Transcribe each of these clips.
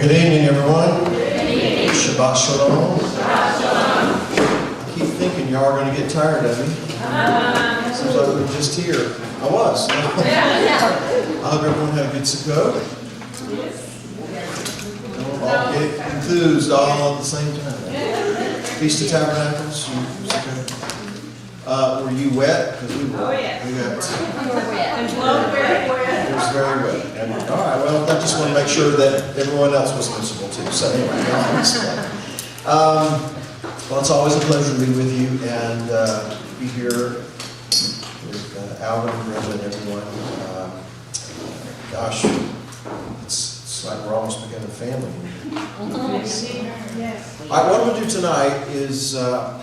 Good evening, everyone. Good evening. Shabbat Shalom. Shabbat Shalom. I keep thinking y'all are going to get tired of me. Seems like we were just here. I was. I hope everyone had a good Sukkot. Don't all get enthused all at the same time. Feast of Tabernacles. Were you wet? Because we were. Oh, yes. We got. And blown very wet. It was very wet. And, all right, well, I just want to make sure that everyone else was miserable too. So anyway, well, it's always a pleasure to be with you and be here with Alvin and Brenda and everyone. Gosh, it's like we're almost becoming a family. Yes. What I'm going to do tonight is I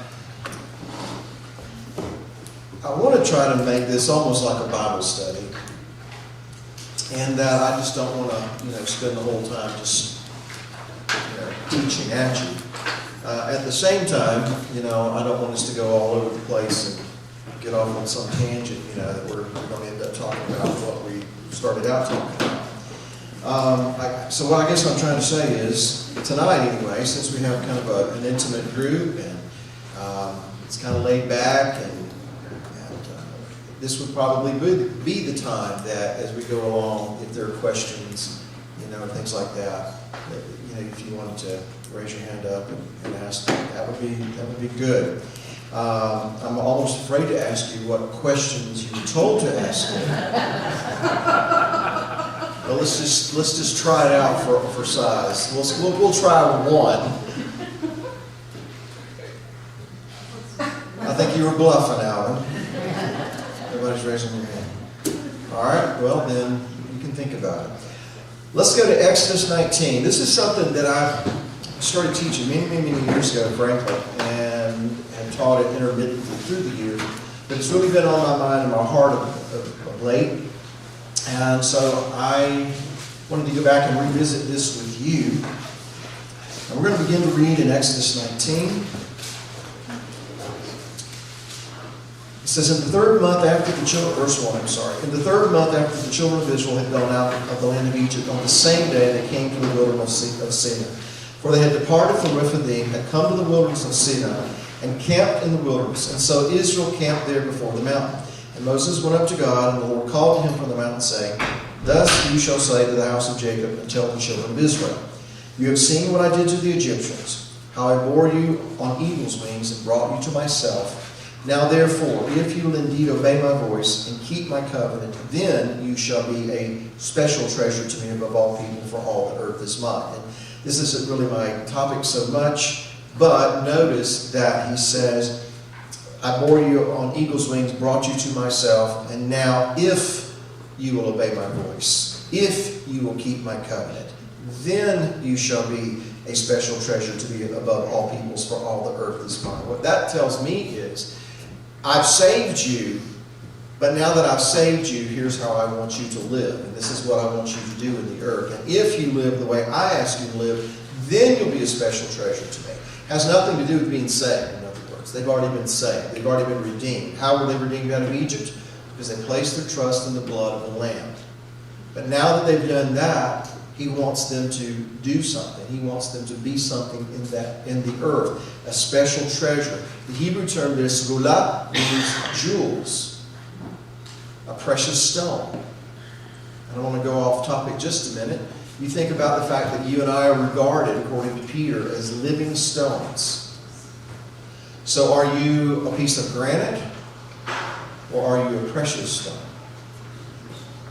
want to try to make this almost like a Bible study. And that I just don't want to, spend the whole time just, teaching at you. At the same time, I don't want us to go all over the place and get off on some tangent, that we're going to end up talking about what we started out talking about. So what I guess what I'm trying to say is, tonight anyway, since we have kind of an intimate group and it's kind of laid back and this would probably be the time that, as we go along, if there are questions, things like that, if you wanted to raise your hand up and ask, that would be good. I'm almost afraid to ask you what questions you were told to ask me. But let's just try it out for size. We'll try one. I think you were bluffing, Alvin. Everybody's raising their hand. All right, well then, you can think about it. Let's go to Exodus 19. This is something that I started teaching many years ago, frankly, and have taught it intermittently through the years. But it's really been on my mind and my heart of late. And so I wanted to go back and revisit this with you. And we're going to begin to read in Exodus 19. It says, in the third month after the children, verse 1, in the third month after the children of Israel had gone out of the land of Egypt, on the same day they came to the wilderness of Sinai. For they had departed from Rephidim, had come to the wilderness of Sinai, and camped in the wilderness. And so Israel camped there before the mountain. And Moses went up to God, and the Lord called to him from the mountain, saying, Thus you shall say to the house of Jacob, and tell the children of Israel, You have seen what I did to the Egyptians, how I bore you on eagle's wings, and brought you to myself. Now therefore, if you will indeed obey my voice and keep my covenant, then you shall be a special treasure to me above all people, for all the earth is mine. And this isn't really my topic so much, but notice that he says, I bore you on eagle's wings, brought you to myself, and now if you will obey my voice, if you will keep my covenant, then you shall be a special treasure to me above all peoples, for all the earth is mine. What that tells me is, I've saved you, but now that I've saved you, here's how I want you to live. And this is what I want you to do in the earth. And if you live the way I ask you to live, then you'll be a special treasure to me. It has nothing to do with being saved, in other words. They've already been saved. They've already been redeemed. How were they redeemed out of Egypt? Because they placed their trust in the blood of the Lamb. But now that they've done that, he wants them to do something. He wants them to be something in the earth, a special treasure. The Hebrew term there, segula, means jewels, a precious stone. I don't want to go off topic just a minute. You think about the fact that you and I are regarded, according to Peter, as living stones. So are you a piece of granite, or are you a precious stone?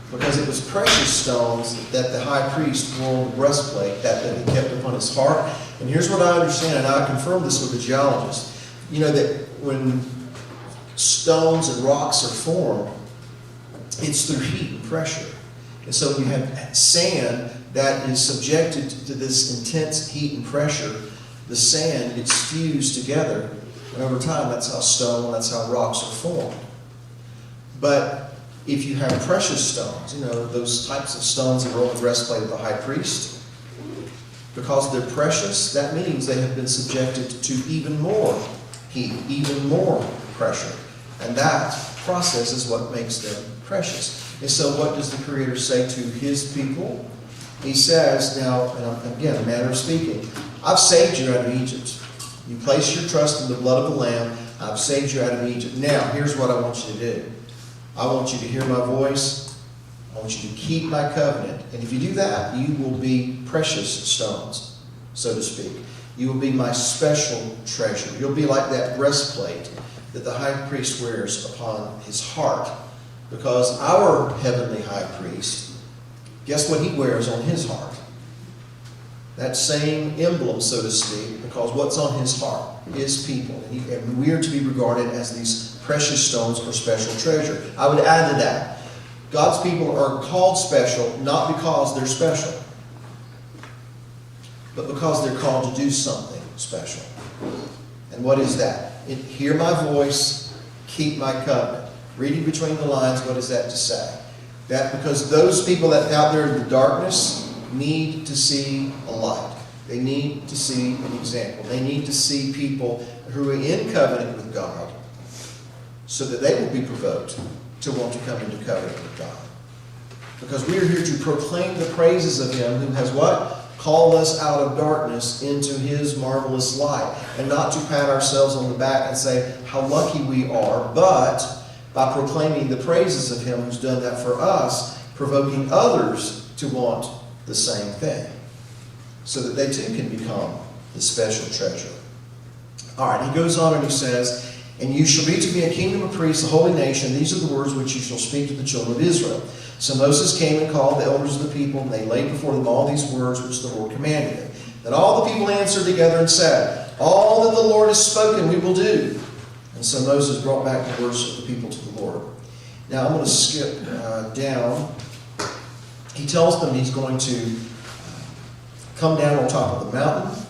Because it was precious stones that the high priest wore on the breastplate that he kept upon his heart. And here's what I understand, and I confirmed this with a geologist. That when stones and rocks are formed, it's through heat and pressure. And so when you have sand that is subjected to this intense heat and pressure, the sand gets fused together. And over time, that's how stone, that's how rocks are formed. But if you have precious stones, those types of stones that are on the breastplate of the high priest, because they're precious, that means they have been subjected to even more heat, even more pressure. And that process is what makes them precious. And so what does the Creator say to his people he says, now, and again, a manner of speaking, I've saved you out of Egypt. You place your trust in the blood of the Lamb. I've saved you out of Egypt. Now, here's what I want you to do. I want you to hear my voice. I want you to keep my covenant. And if you do that, you will be precious stones, so to speak. You will be my special treasure. You'll be like that breastplate that the high priest wears upon his heart. Because our heavenly high priest, guess what he wears on his heart? That same emblem, so to speak, because what's on his heart? His people. And we are to be regarded as these precious stones or special treasure. I would add to that, God's people are called special not because they're special, but because they're called to do something special. And what is that? Hear my voice, keep my covenant. Reading between the lines, what is that to say? That because those people that out there in the darkness need to see a light. They need to see an example. They need to see people who are in covenant with God so that they will be provoked to want to come into covenant with God. Because we are here to proclaim the praises of Him who has what? Called us out of darkness into His marvelous light. And not to pat ourselves on the back and say how lucky we are, but by proclaiming the praises of Him who's done that for us, provoking others to want the same thing, so that they too can become the special treasure. All right, he goes on and he says, and you shall be to me a kingdom of priests, a holy nation. These are the words which you shall speak to the children of Israel. So Moses came and called the elders of the people, and they laid before them all these words which the Lord commanded them. Then all the people answered together and said, all that the Lord has spoken we will do. And so Moses brought back the words of the people to the Lord. Now I'm going to skip down. He tells them he's going to come down on top of the mountain.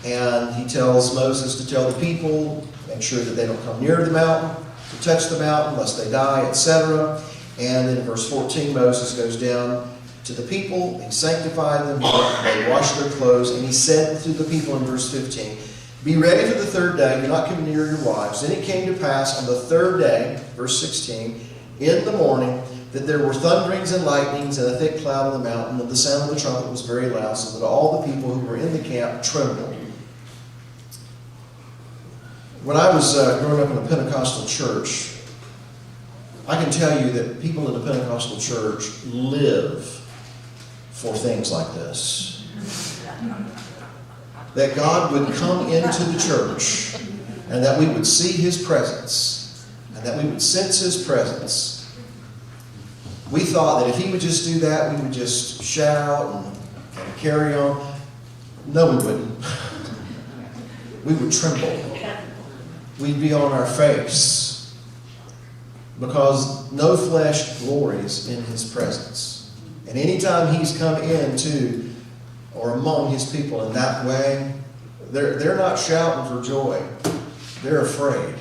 And he tells Moses to tell the people, make sure that they don't come near the mountain, to touch the mountain, lest they die, etc. And then in verse 14, Moses goes down to the people. He sanctified them. They washed their clothes. And he said to the people in verse 15, be ready for the third day. Do not come near your wives. Then it came to pass on the third day, verse 16, in the morning, that there were thunderings and lightnings and a thick cloud on the mountain, and the sound of the trumpet was very loud, so that all the people who were in the camp trembled. When I was growing up in a Pentecostal church, I can tell you that people in the Pentecostal church live for things like this. That God would come into the church, and that we would see His presence, and that we would sense His presence. We thought that if He would just do that, we would just shout and carry on. No, we wouldn't. We would tremble. We'd be on our face. Because no flesh glories in His presence. And anytime He's come into or among His people in that way, they're not shouting for joy. They're afraid.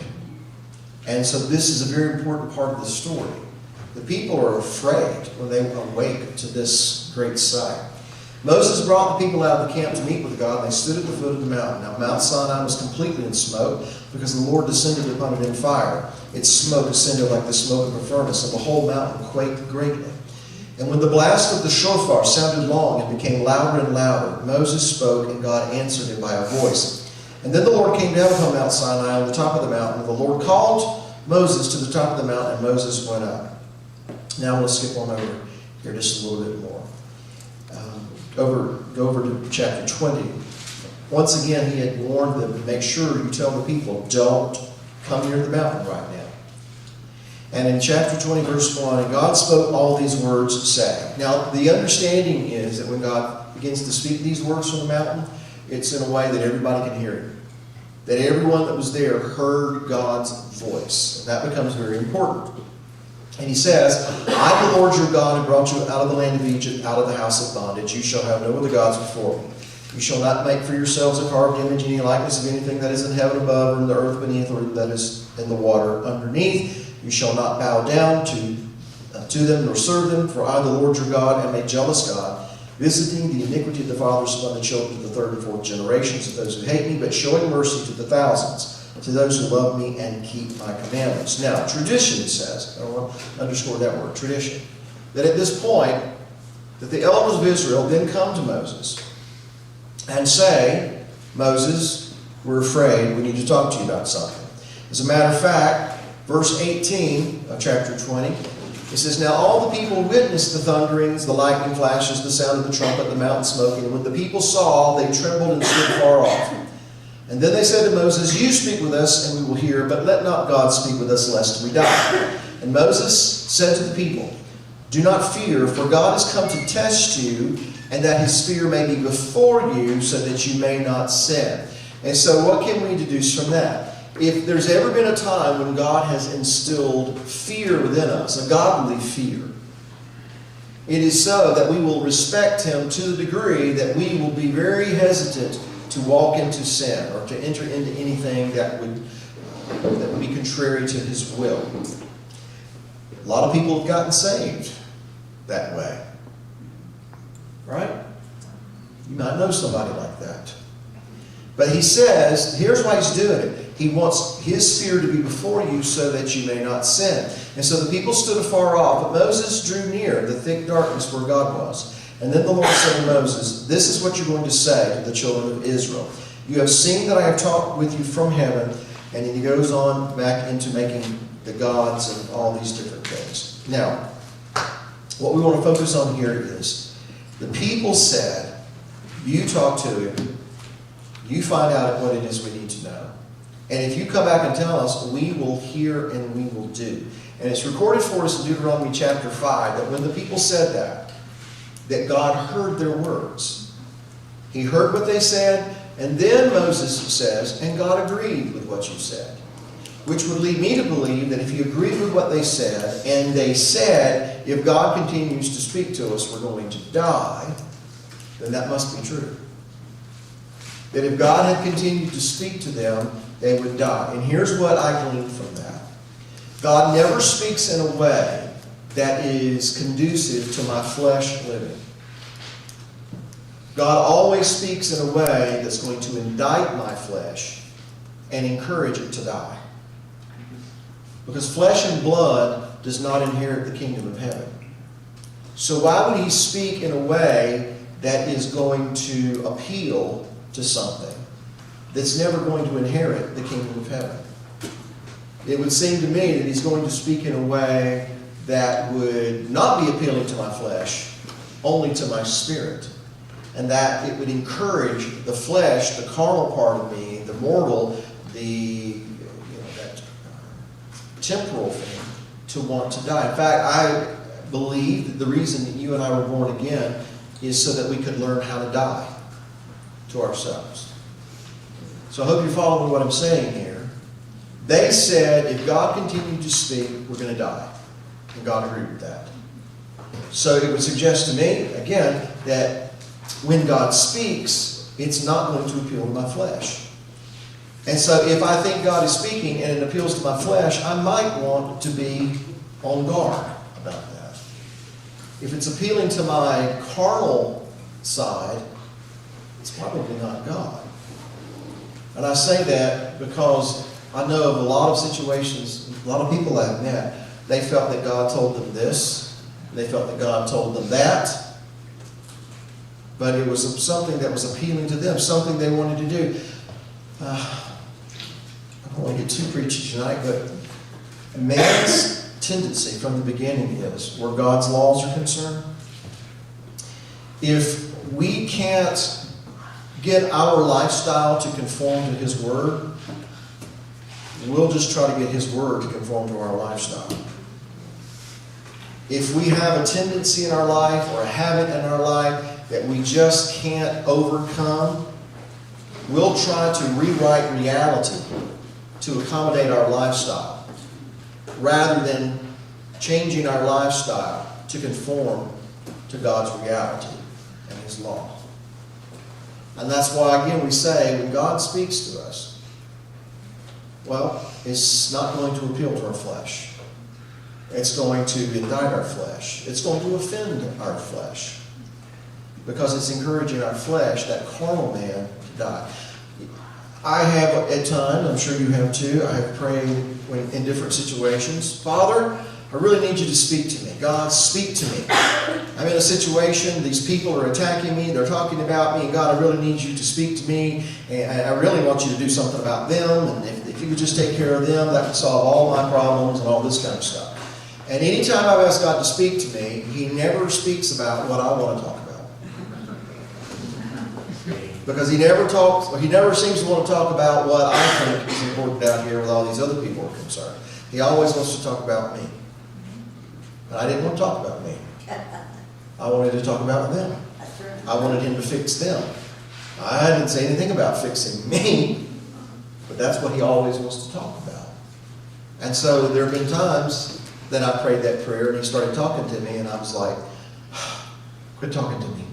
And so this is a very important part of the story. The people are afraid when they awake to this great sight. Moses brought the people out of the camp to meet with God, and they stood at the foot of the mountain. Now Mount Sinai was completely in smoke, because the Lord descended upon it in fire. Its smoke ascended like the smoke of a furnace, and the whole mountain quaked greatly. And when the blast of the shofar sounded long and became louder and louder, Moses spoke, and God answered him by a voice. And then the Lord came down upon Mount Sinai on the top of the mountain, and the Lord called Moses to the top of the mountain, and Moses went up. Now I'm going to skip on over here just a little bit more. Go over to chapter 20. Once again, he had warned them to make sure you tell the people, don't come near the mountain right now. And in chapter 20, verse 1, and God spoke all these words, saying. Now, the understanding is that when God begins to speak these words from the mountain, it's in a way that everybody can hear it. That everyone that was there heard God's voice. And that becomes very important. And he says, I am the Lord your God who brought you out of the land of Egypt, out of the house of bondage. You shall have no other gods before me. You shall not make for yourselves a carved image, any likeness of anything that is in heaven above, or in the earth beneath, or that is in the water underneath. You shall not bow down to them, nor serve them, for I, the Lord your God, am a jealous God, visiting the iniquity of the fathers upon the children to the third and fourth generations of those who hate me, but showing mercy to the thousands, to those who love me and keep my commandments. Now, tradition says, I want to underscore that word, tradition, that at this point, that the elders of Israel then come to Moses and say, Moses, we're afraid. We need to talk to you about something. As a matter of fact, verse 18 of chapter 20, it says, Now all the people witnessed the thunderings, the lightning flashes, the sound of the trumpet, the mountain smoking. And when the people saw, they trembled and stood far off. And then they said to Moses, You speak with us, and we will hear, but let not God speak with us, lest we die. And Moses said to the people, Do not fear, for God has come to test you, and that his fear may be before you, so that you may not sin. And so what can we deduce from that? If there's ever been a time when God has instilled fear within us, a godly fear, it is so that we will respect him to the degree that we will be very hesitant to walk into sin or to enter into anything that would be contrary to his will. A lot of people have gotten saved that way. Right? You might know somebody like that. But he says, here's why he's doing it. He wants his fear to be before you so that you may not sin. And so the people stood afar off, but Moses drew near the thick darkness where God was. And then the Lord said to Moses, This is what you're going to say to the children of Israel. You have seen that I have talked with you from heaven. And then he goes on back into making the gods and all these different things. Now, what we want to focus on here is the people said, You talk to him. You find out what it is we need to know. And if you come back and tell us, we will hear and we will do. And it's recorded for us in Deuteronomy chapter 5 that when the people said that God heard their words. He heard what they said, and then Moses says, and God agreed with what you said. Which would lead me to believe that if he agreed with what they said, and they said, if God continues to speak to us, we're going to die, then that must be true. That if God had continued to speak to them, they would die. And here's what I glean from that. God never speaks in a way that is conducive to my flesh living. God always speaks in a way that's going to indict my flesh and encourage it to die. Because flesh and blood does not inherit the kingdom of heaven. So why would he speak in a way that is going to appeal to something that's never going to inherit the kingdom of heaven? It would seem to me that he's going to speak in a way that would not be appealing to my flesh, only to my spirit. And that it would encourage the flesh, the carnal part of me, the mortal, that temporal thing, to want to die. In fact, I believe that the reason that you and I were born again is so that we could learn how to die to ourselves. So I hope you're following what I'm saying here. They said, if God continued to speak, we're going to die. And God agreed with that. So it would suggest to me, again, that when God speaks, it's not going to appeal to my flesh. And so if I think God is speaking and it appeals to my flesh, I might want to be on guard about that. If it's appealing to my carnal side, it's probably not God. And I say that because I know of a lot of situations, a lot of people I've met, they felt that God told them this, they felt that God told them that, but it was something that was appealing to them, something they wanted to do. I don't want to get too preachy tonight, but man's tendency from the beginning is, where God's laws are concerned, if we can't get our lifestyle to conform to his word, we'll just try to get his word to conform to our lifestyle. If we have a tendency in our life or a habit in our life that we just can't overcome, we'll try to rewrite reality to accommodate our lifestyle rather than changing our lifestyle to conform to God's reality and his law. And that's why, again, we say when God speaks to us, well, it's not going to appeal to our flesh. It's going to indict our flesh. It's going to offend our flesh. Because it's encouraging our flesh, that carnal man, to die. I have at times, I'm sure you have too, I have prayed in different situations, Father, I really need you to speak to me. God, speak to me. I'm in a situation, these people are attacking me, they're talking about me, and God, I really need you to speak to me, and I really want you to do something about them, and if you could just take care of them, that would solve all my problems and all this kind of stuff. And anytime I've asked God to speak to me, He never speaks about what I want to talk about. Because He never seems to want to talk about what I think is important out here with all these other people are concerned. He always wants to talk about me. And I didn't want to talk about me. I wanted to talk about them. I wanted Him to fix them. I didn't say anything about fixing me, but that's what He always wants to talk about. And so there have been times that I prayed that prayer and He started talking to me, and I was like, quit talking to me.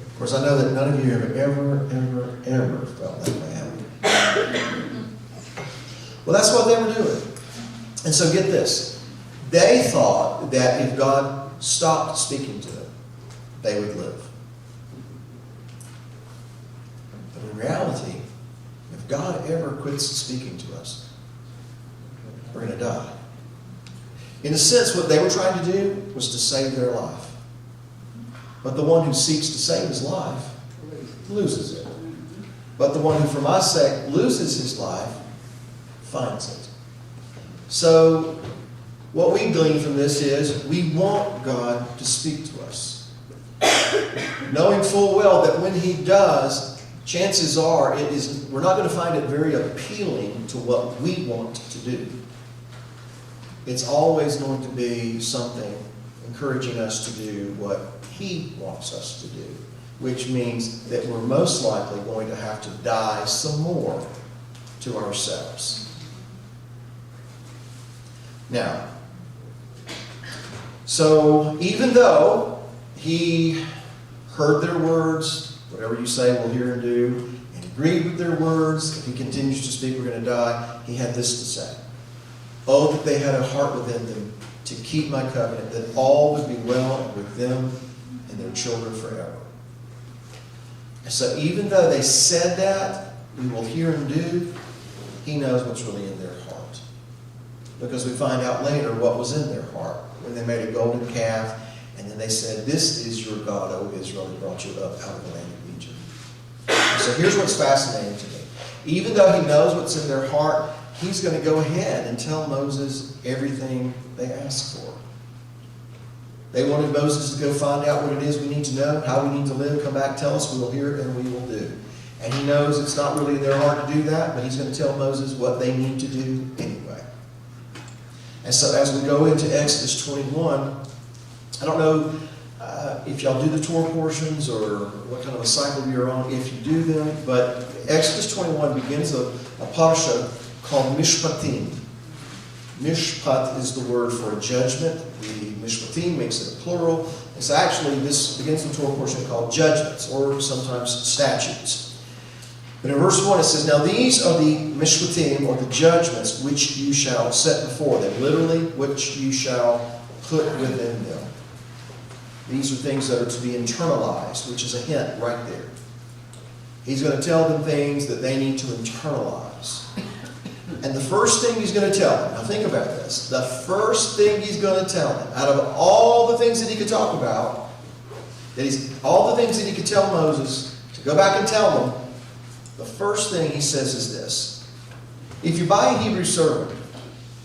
Of course, I know that none of you have ever felt that way, have you? Well, that's what they were doing. And so get this. They thought that if God stopped speaking to them, they would live. But in reality, if God ever quits speaking to us, we're going to die. In a sense, what they were trying to do was to save their life. But the one who seeks to save his life loses it. But the one who for my sake loses his life finds it. So what we glean from this is we want God to speak to us. Knowing full well that when He does, chances are we're not going to find it very appealing to what we want to do. It's always going to be something encouraging us to do what He wants us to do, which means that we're most likely going to have to die some more to ourselves. Now, so even though He heard their words, whatever you say we'll hear and do, and agreed with their words, if He continues to speak, we're going to die, He had this to say. Oh, that they had a heart within them to keep my covenant, that all would be well with them and their children forever. And so even though they said that, we will hear and do, He knows what's really in their heart. Because we find out later what was in their heart when they made a golden calf, and then they said, "This is your God, O Israel, who brought you up out of the land of Egypt." So here's what's fascinating to me. Even though He knows what's in their heart, He's going to go ahead and tell Moses everything they asked for. They wanted Moses to go find out what it is we need to know, how we need to live, come back, tell us, we will hear it, and we will do. And He knows it's not really in their heart to do that, but He's going to tell Moses what they need to do anyway. And so as we go into Exodus 21, I don't know if y'all do the Torah portions or what kind of a cycle you're on, if you do them, but Exodus 21 begins a parsha called Mishpatim. Mishpat is the word for a judgment. The Mishpatim makes it a plural. It's actually, this begins the Torah portion called judgments, or sometimes statutes. But in verse 1 it says, "Now these are the Mishpatim, or the judgments, which you shall set before them." Literally, which you shall put within them. These are things that are to be internalized, which is a hint right there. He's going to tell them things that they need to internalize. And the first thing He's going to tell them, now think about this, the first thing He's going to tell them, out of all the things that He could talk about, all the things that He could tell Moses to go back and tell them, the first thing He says is this: "If you buy a Hebrew servant,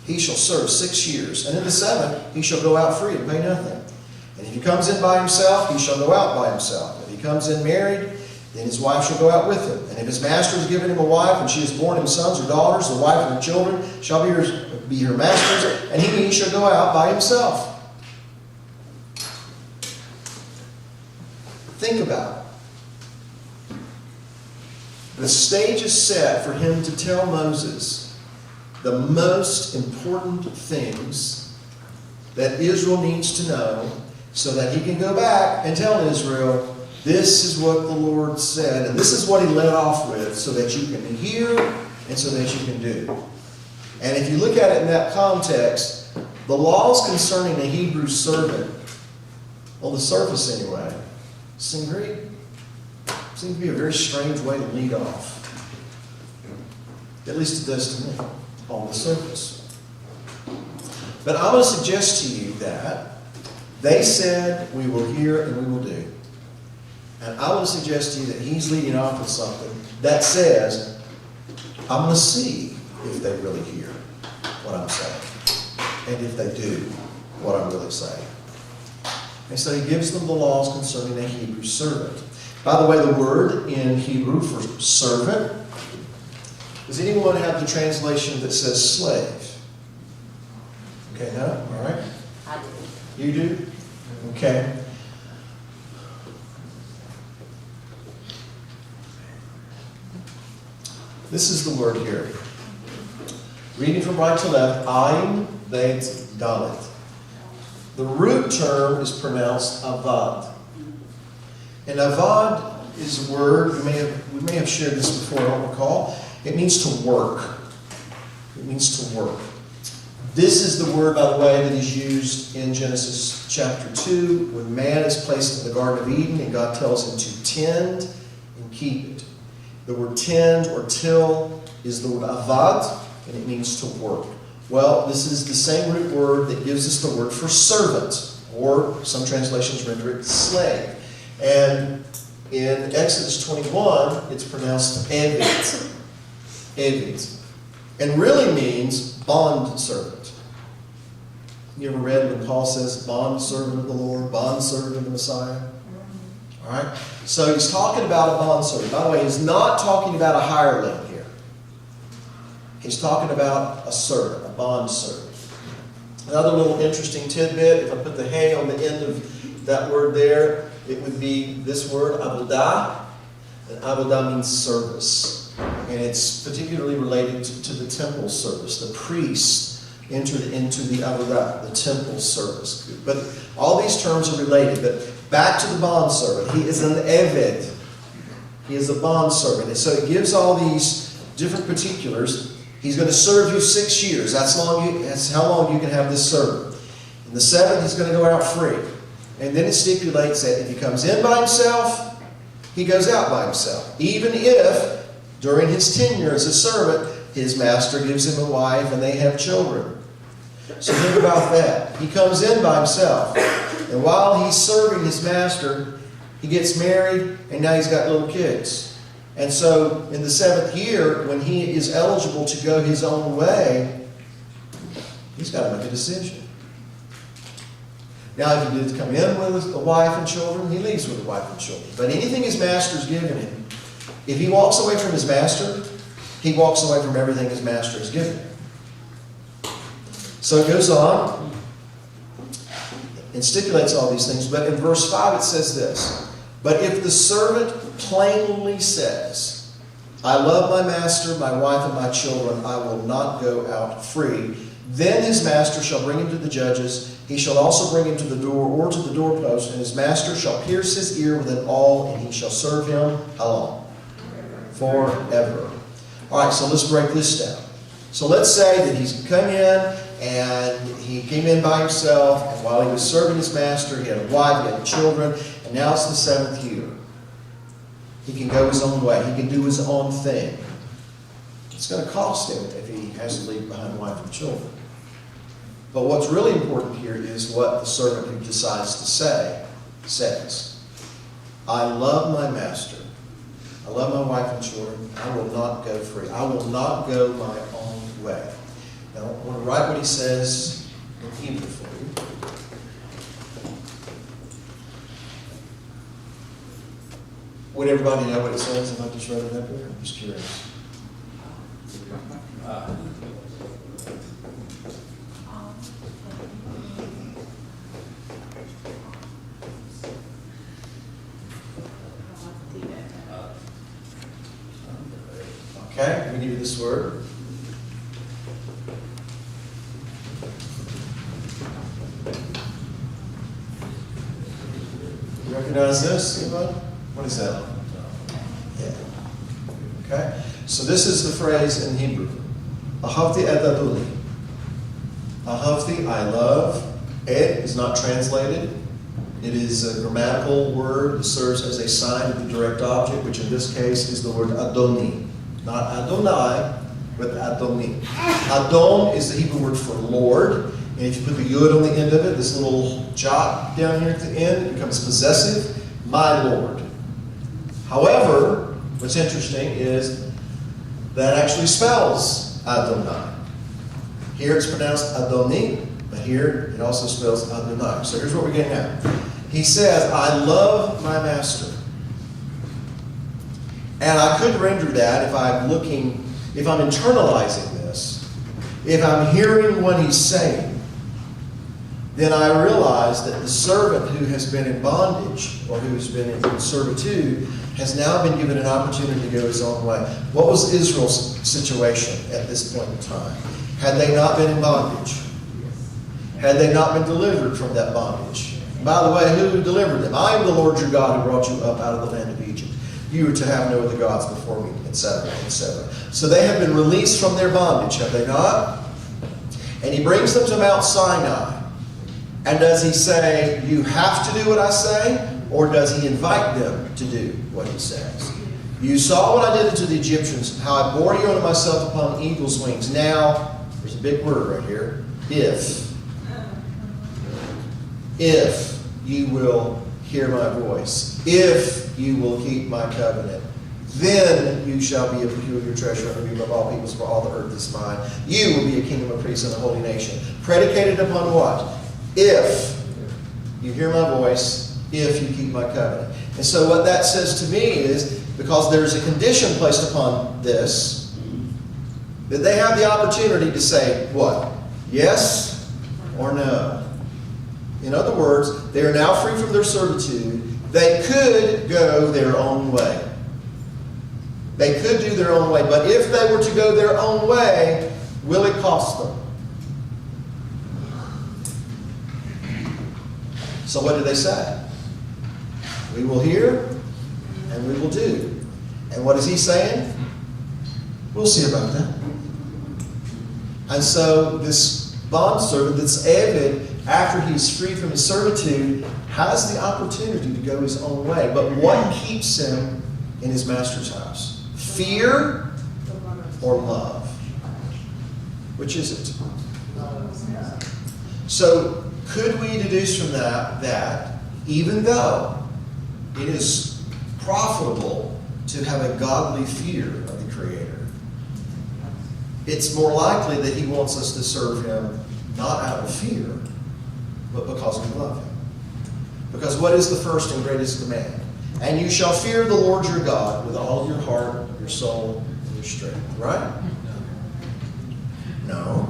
he shall serve 6 years, and in the 7th he shall go out free and pay nothing. And if he comes in by himself, he shall go out by himself. If he comes in married, then his wife shall go out with him. And if his master has given him a wife, and she has borne him sons or daughters, the wife and her children shall be her master's, and he shall go out by himself." Think about it. The stage is set for Him to tell Moses the most important things that Israel needs to know, so that he can go back and tell Israel, this is what the Lord said, and this is what He led off with, so that you can hear and so that you can do. And if you look at it in that context, the laws concerning a Hebrew servant, on the surface anyway, seem to be a very strange way to lead off. At least it does to me, on the surface. But I want to suggest to you that they said, we will hear and we will do. And I want to suggest to you that he's leading off with something that says, I'm going to see if they really hear what I'm saying. And if they do what I'm really saying. And so he gives them the laws concerning a Hebrew servant. By the way, the word in Hebrew for servant, does anyone have the translation that says slave? Okay, no? All right. I do. You do? Okay. This is the word here. Reading from right to left, Ayin, Bet, Dalet. The root term is pronounced avad. And avad is a word, we may have shared this before, I don't recall. It means to work. It means to work. This is the word, by the way, that is used in Genesis chapter 2 when man is placed in the Garden of Eden and God tells him to tend and keep it. The word tend or till is the word avad, and it means to work. Well, this is the same root word that gives us the word for servant, or some translations render it slave. And in Exodus 21, it's pronounced eved. Eved. And really means bondservant. You ever read when Paul says bondservant of the Lord, bondservant of the Messiah? All right? So he's talking about a bondservant. By the way, he's not talking about a hireling here. He's talking about a servant, a bondservant. Another little interesting tidbit, if I put the hey on the end of that word there, it would be this word, avodah. And avodah means service. And it's particularly related to the temple service. The priests entered into the avodah, the temple service. But all these terms are related. But back to the bondservant. He is an eved. He is a bondservant. And so it gives all these different particulars. He's going to serve you 6 years. That's how long you can have this servant. In the 7th, he's going to go out free. And then it stipulates that if he comes in by himself, he goes out by himself. Even if, during his tenure as a servant, his master gives him a wife and they have children. So think about that. He comes in by himself. And while he's serving his master, he gets married and now he's got little kids. And so in the 7th year, when he is eligible to go his own way, he's got to make a decision. Now, if he did come in with a wife and children, he leaves with a wife and children. But anything his master's given him, if he walks away from his master, he walks away from everything his master has given him. So it goes on and stipulates all these things. But in verse 5 it says this, but if the servant plainly says, I love my master, my wife, and my children, I will not go out free, then his master shall bring him to the judges. He shall also bring him to the door or to the doorpost, and his master shall pierce his ear with an awl, and he shall serve him how long? Forever. All right, so let's break this down. So let's say that he's come in, and he came in by himself, and while he was serving his master, he had a wife, he had children, and now it's the 7th year. He can go his own way. He can do his own thing. It's going to cost him if he has to leave behind a wife and children. But what's really important here is what the servant who decides to say says. I love my master. I love my wife and children. I will not go free. I will not go my own way. Now, I want to write what he says in Hebrew for you. Would everybody know what it says if I just wrote it up there? I'm just curious. Okay, let me give you this word. You recognize this, anybody? What is that? Yeah. Okay? So this is the phrase in Hebrew. Ahavti et aduli. Ahavti, I love. Et is not translated. It is a grammatical word that serves as a sign of the direct object, which in this case is the word Adoni. Not Adonai, but Adoni. Adon is the Hebrew word for Lord, And if you put the yud on the end of it, this little jot down here at the end, it becomes possessive, my Lord. However, what's interesting is that actually spells Adonai. Here it's pronounced Adoni, but here it also spells Adonai. So here's what we're getting at. He says, I love my master. And I could render that if I'm internalizing this, if I'm hearing what he's saying, then I realize that the servant who has been in bondage or who's been in servitude has now been given an opportunity to go his own way. What was Israel's situation at this point in time? Had they not been in bondage? Had they not been delivered from that bondage? By the way, who delivered them? I am the Lord your God who brought you up out of the land of Egypt. You are to have no other gods before me, etc., etc. So they have been released from their bondage, have they not? And he brings them to Mount Sinai. And does he say, you have to do what I say? Or does he invite them to do what he says? You saw what I did to the Egyptians, how I bore you unto myself upon eagle's wings. Now, there's a big word right here. If you will hear my voice, if you will keep my covenant, then you shall be a peculiar treasure unto me above all peoples, for all the earth is mine. You will be a kingdom of priests and a holy nation. Predicated upon what? If you hear my voice, if you keep my covenant. And so what that says to me is, because there's a condition placed upon this, that they have the opportunity to say, what? Yes or no. In other words, they are now free from their servitude. They could go their own way. They could do their own way. But if they were to go their own way, will it cost them? So what do they say? We will hear and we will do. And what is he saying? We'll see about that. And so this bondservant, this Eved, after he's free from his servitude, has the opportunity to go his own way. But what keeps him in his master's house? Fear or love? Which is it? So could we deduce from that even though it is profitable to have a godly fear of the Creator, it's more likely that he wants us to serve him not out of fear, but because we love him. Because what is the first and greatest command? And you shall fear the Lord your God with all of your heart, your soul, and your strength. Right? No.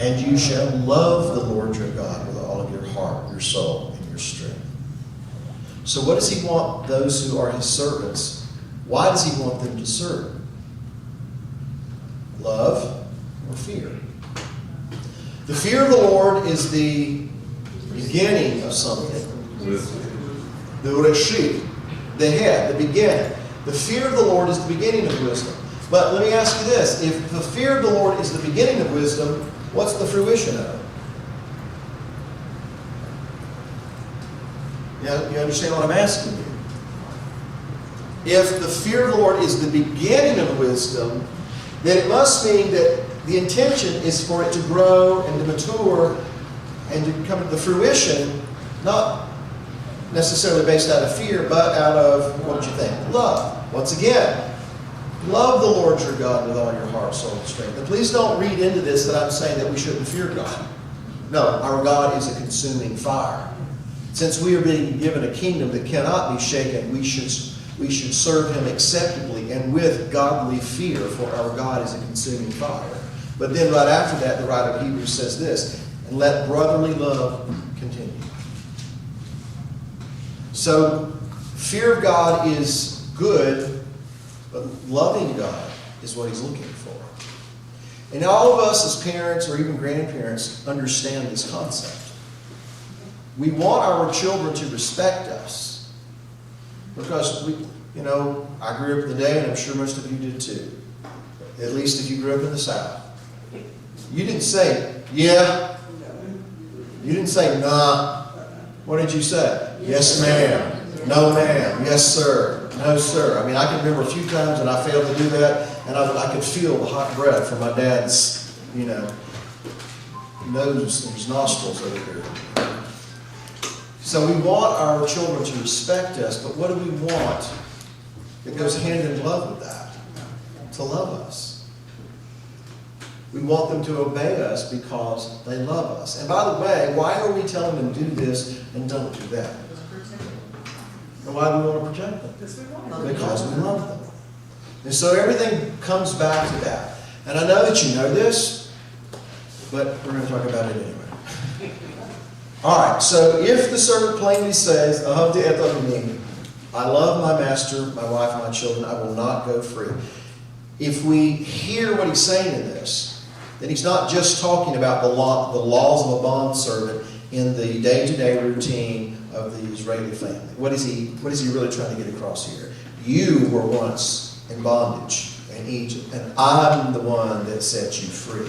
And you shall love the Lord your God with all of your heart, your soul, and your strength. So what does he want those who are his servants? Why does he want them to serve? Love or fear? The fear of the Lord is the beginning of something. The reshit, the head, the beginning. The fear of the Lord is the beginning of wisdom. But let me ask you this. If the fear of the Lord is the beginning of wisdom, what's the fruition of it? You understand what I'm asking you? If the fear of the Lord is the beginning of wisdom, then it must mean that the intention is for it to grow and to mature and to come to the fruition, not necessarily based out of fear, but out of, what would you think? Love. Once again, love the Lord your God with all your heart, soul, and strength. And please don't read into this that I'm saying that we shouldn't fear God. No, our God is a consuming fire. Since we are being given a kingdom that cannot be shaken, we should serve him acceptably and with godly fear, for our God is a consuming fire. But then right after that, the writer of Hebrews says this, and let brotherly love continue. So, fear of God is good, but loving God is what he's looking for. And all of us as parents or even grandparents understand this concept. We want our children to respect us because I grew up in the day, and I'm sure most of you did too. At least if you grew up in the South. You didn't say, yeah. You didn't say, nah. What did you say? Yes, ma'am. No, ma'am. Yes, sir. No, sir. I mean, I can remember a few times that I failed to do that, and I could feel the hot breath from my dad's, nose and his nostrils over here. So we want our children to respect us, but what do we want that goes hand in glove with that? To love us. We want them to obey us because they love us. And by the way, why are we telling them do this and don't do that? And why do we want to protect them? Because we love them. And so everything comes back to that. And I know that you know this, but we're going to talk about it anyway. All right, so if the servant plainly says, I love my master, my wife, and my children, I will not go free. If we hear what he's saying in this, then he's not just talking about the laws of a bondservant in the day-to-day routine of the Israeli family. What is he really trying to get across here? You were once in bondage in Egypt, and I'm the one that set you free.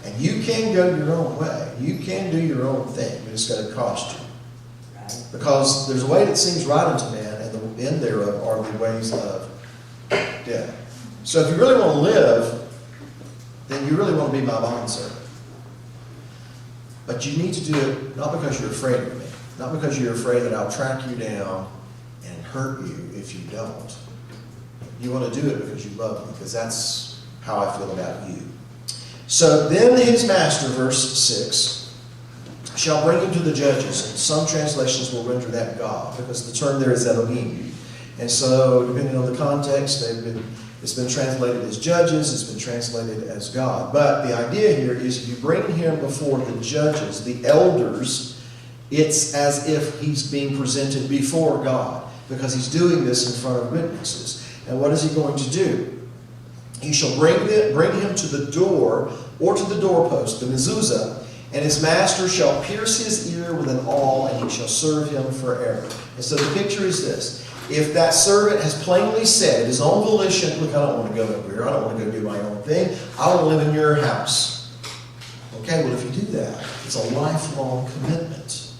And you can go your own way. You can do your own thing, but it's going to cost you. Because there's a way that seems right unto man, and the end thereof are the ways of death. So if you really want to live, then you really want to be my bondservant. But you need to do it not because you're afraid of me, not because you're afraid that I'll track you down and hurt you if you don't. You want to do it because you love me, because that's how I feel about you. So then his master, verse 6, shall bring him to the judges. And some translations will render that God, because the term there is Elohim. And so, depending on the context, it's been translated as judges, it's been translated as God. But the idea here is if you bring him before the judges, the elders, it's as if he's being presented before God, because he's doing this in front of witnesses. And what is he going to do? He shall bring him to the door or to the doorpost, the mezuzah, and his master shall pierce his ear with an awl, and he shall serve him forever. And so the picture is this. If that servant has plainly said, his own volition, look, I don't want to go over I don't want to go do my own thing. I want to live in your house. Okay, well, if you do that, it's a lifelong commitment.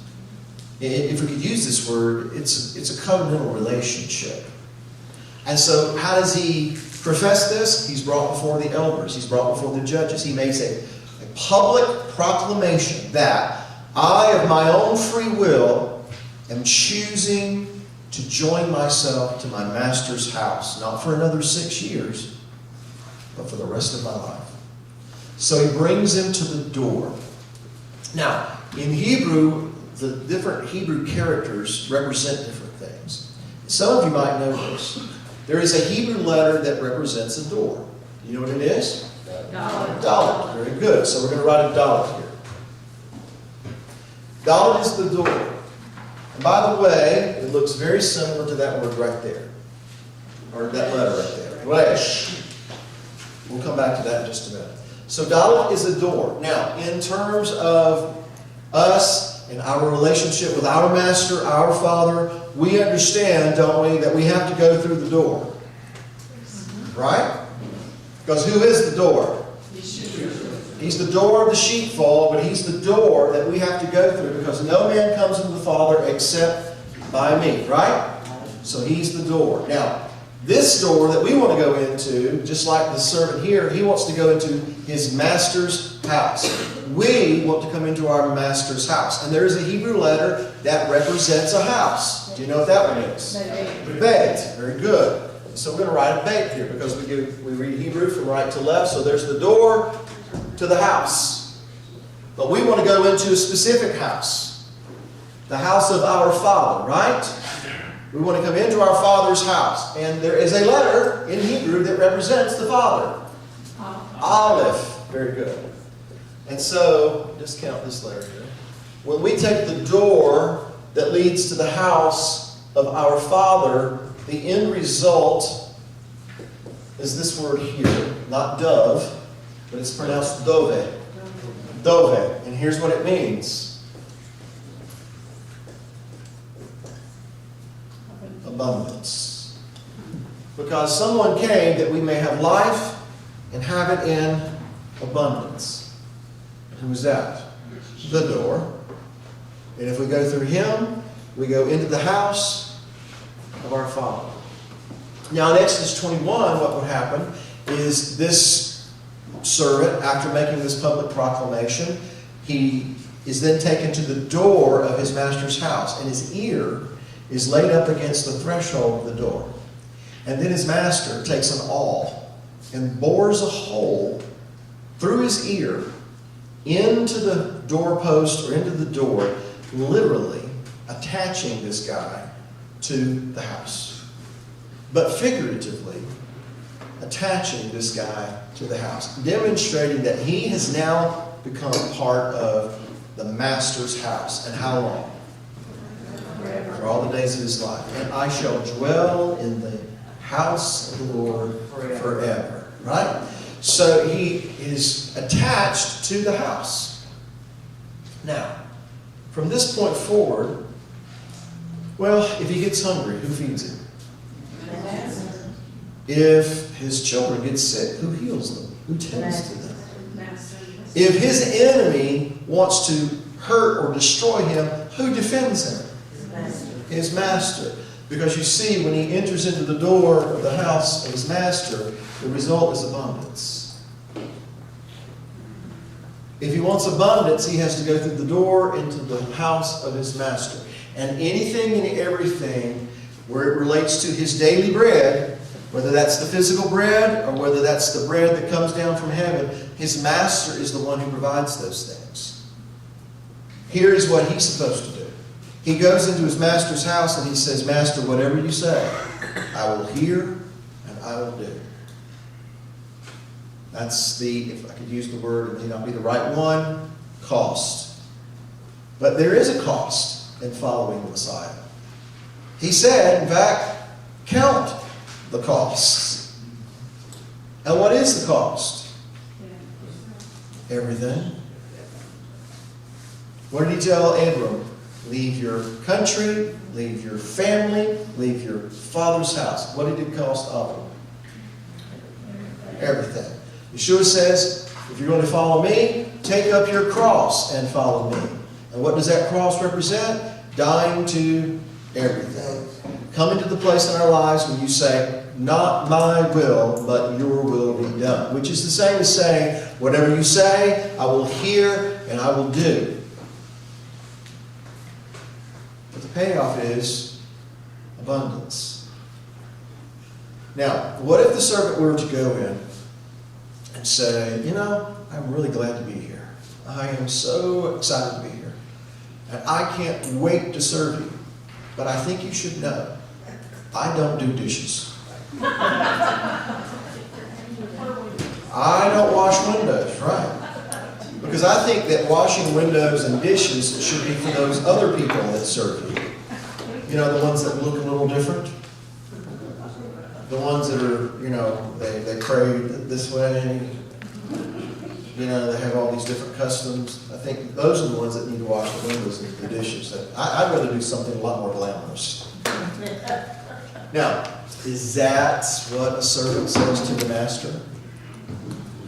If we could use this word, it's a covenantal relationship. And so how does he profess this? He's brought before the elders. He's brought before the judges. He makes a public proclamation that I, of my own free will, am choosing to join myself to my master's house. Not for another 6 years, but for the rest of my life. So he brings him to the door. Now, in Hebrew, the different Hebrew characters represent different things. Some of you might know this. There is a Hebrew letter that represents a door. You know what it is? Dalet. Very good. So we're going to write a Dalet here. Dalet is the door. And by the way, it looks very similar to that word right there. Or that letter right there. Resh. We'll come back to that in just a minute. So Dalet is a door. Now, in terms of us and our relationship with our master, our father, we understand, don't we, that we have to go through the door. Right? Because who is the door? He's the door of the sheepfold, but he's the door that we have to go through, because no man comes into the Father except by me. Right? So he's the door. Now, this door that we want to go into, just like the servant here, he wants to go into his master's house. We want to come into our master's house. And there is a Hebrew letter that represents a house. Do you know what that one is? Bet. Very good. So we're going to write a bet here, because we read Hebrew from right to left. So there's the door to the house. But we want to go into a specific house. The house of our Father, right? We want to come into our Father's house. And there is a letter in Hebrew that represents the Father. Aleph. Very good. And so, just count this letter here. When we take the door that leads to the house of our Father, the end result is this word here. Not dove, but it's pronounced dove. Dove. And here's what it means. Abundance. Because someone came that we may have life and have it in abundance. Who is that? The door. And if we go through him, we go into the house of our Father. Now in Exodus 21, what would happen is this servant, after making this public proclamation, he is then taken to the door of his master's house, and his ear is laid up against the threshold of the door. And then his master takes an awl and bores a hole through his ear into the doorpost or into the door, literally attaching this guy to the house. But figuratively, attaching this guy to the house, demonstrating that he has now become part of the master's house. And how long? For all the days of his life. And I shall dwell in the house of the Lord forever. Right? So he is attached to the house. Now, from this point forward, well, if he gets hungry, who feeds him? If his children get sick, who heals them? Who tends to them? If his enemy wants to hurt or destroy him, who defends him? His master. Because you see, when he enters into the door of the house of his master, the result is abundance. If he wants abundance, he has to go through the door into the house of his master. And anything and everything where it relates to his daily bread, whether that's the physical bread or whether that's the bread that comes down from heaven, his master is the one who provides those things. Here is what he's supposed to do. He goes into his master's house and he says, Master, whatever you say, I will hear and I will do. That's the, if I could use the word, it may not be the right one, cost. But there is a cost in following the Messiah. He said, in fact, count the costs. And what is the cost? Everything. What did he tell Abram? Leave your country, leave your family, leave your father's house. What did it cost Abram? Everything. Yeshua says, if you're going to follow me, take up your cross and follow me. And what does that cross represent? Dying to everything. Coming to the place in our lives when you say, not my will, but your will be done. Which is the same as saying, whatever you say, I will hear and I will do. But the payoff is abundance. Now, what if the servant were to go in and say, I'm really glad to be here. I am so excited to be here. And I can't wait to serve you. But I think you should know, I don't do dishes. I don't wash windows, right? Because I think that washing windows and dishes should be for those other people that serve you. The ones that look a little different. The ones that are, they pray this way. They have all these different customs. I think those are the ones that need to wash the windows and the dishes. I'd rather do something a lot more glamorous. Now, is that what a servant says to the master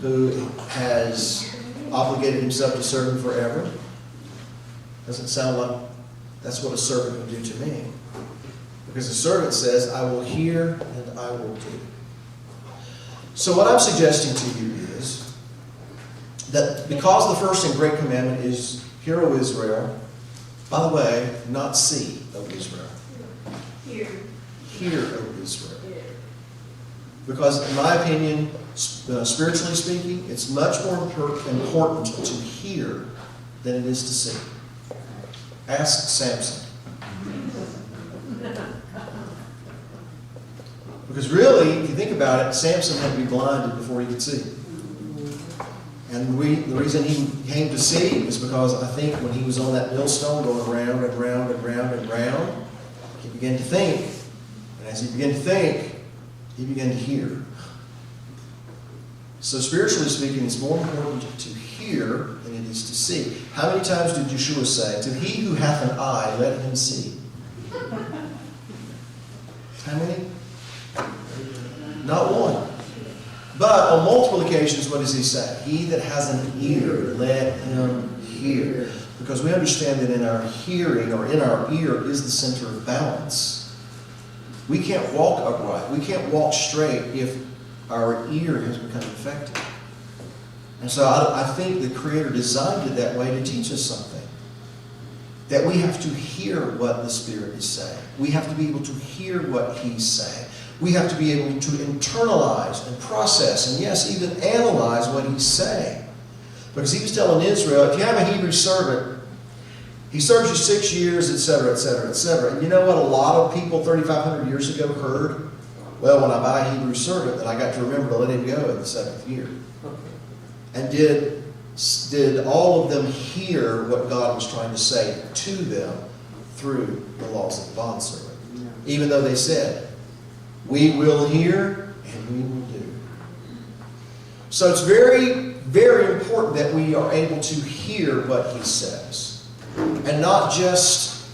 who has obligated himself to serve him forever? Doesn't sound like that's what a servant would do to me. Because a servant says, I will hear and I will do. So what I'm suggesting to you is that because the first and great commandment is, Hear, O Israel, by the way, not see, O Israel. Hear, O Israel. Because in my opinion, spiritually speaking, it's much more important to hear than it is to see. Ask Samson. Because really, if you think about it, Samson had to be blinded before he could see. And the reason he came to see is because I think when he was on that millstone going round and round and round and round, he began to think. And as he began to think, he began to hear. So spiritually speaking, it's more important to hear than it is to see. How many times did Yeshua say, to he who hath an eye, let him see? How many? Not one. But on multiple occasions, what does he say? He that has an ear, let him hear. Because we understand that in our hearing or in our ear is the center of balance. We can't walk upright. We can't walk straight if our ear has become infected. And so I think the Creator designed it that way to teach us something. That we have to hear what the Spirit is saying. We have to be able to hear what He's saying. We have to be able to internalize and process and, yes, even analyze what He's saying. Because He was telling Israel, if you have a Hebrew servant, he serves you 6 years, etc., etc., etc. And you know what a lot of people 3,500 years ago heard? Well, when I buy a Hebrew servant, then I got to remember to let him go in the 7th year. And did all of them hear what God was trying to say to them through the laws of the bondservant? Even though they said, we will hear and we will do. So it's very, very important that we are able to hear what He says. And not just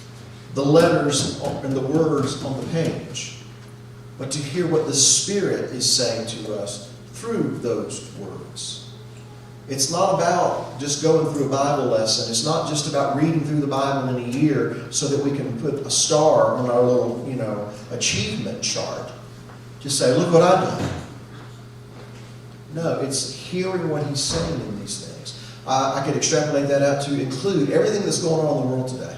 the letters and the words on the page, but to hear what the Spirit is saying to us through those words. It's not about just going through a Bible lesson. It's not just about reading through the Bible in a year so that we can put a star on our little, achievement chart. Just say, look what I've done. No, it's hearing what He's saying in these things. I could extrapolate that out to include everything that's going on in the world today.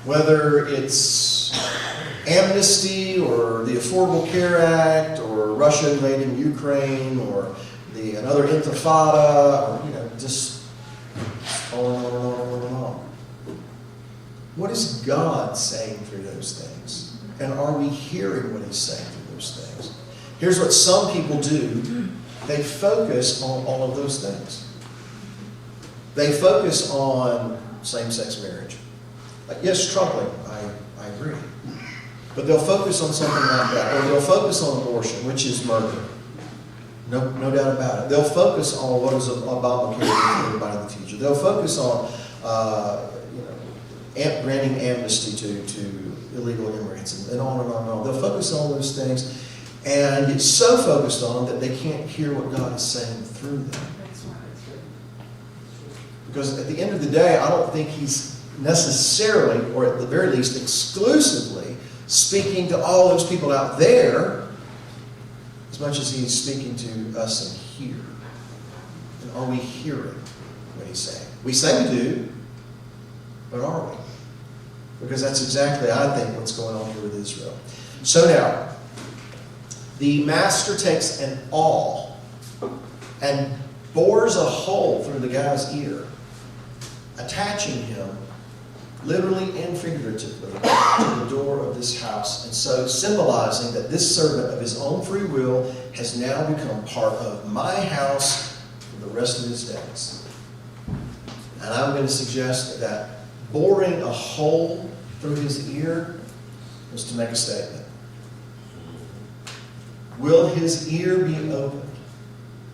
Whether it's amnesty or the Affordable Care Act or Russia invading Ukraine or another intifada, or just on and on and on and on and on. What is God saying through those things? And are we hearing what He's saying through those things? Here's what some people do. They focus on all of those things. They focus on same-sex marriage. Yes, troubling, I agree. But they'll focus on something like that. Or they'll focus on abortion, which is murder. No doubt about it. They'll focus on what is Obamacare for everybody in the future. They'll focus on granting amnesty to illegal immigrants and on and on and on. They'll focus on those things and get so focused on them that they can't hear what God is saying through them. Because at the end of the day, I don't think He's necessarily, or at the very least exclusively, speaking to all those people out there as much as He's speaking to us in here. And are we hearing what He's saying? We say we do, but are we? Because that's exactly, I think, what's going on here with Israel. So now, the master takes an awl and bores a hole through the guy's ear, attaching him literally and figuratively to the door of this house, and so symbolizing that this servant of his own free will has now become part of my house for the rest of his days. And I'm going to suggest that boring a hole through his ear was to make a statement. Will his ear be opened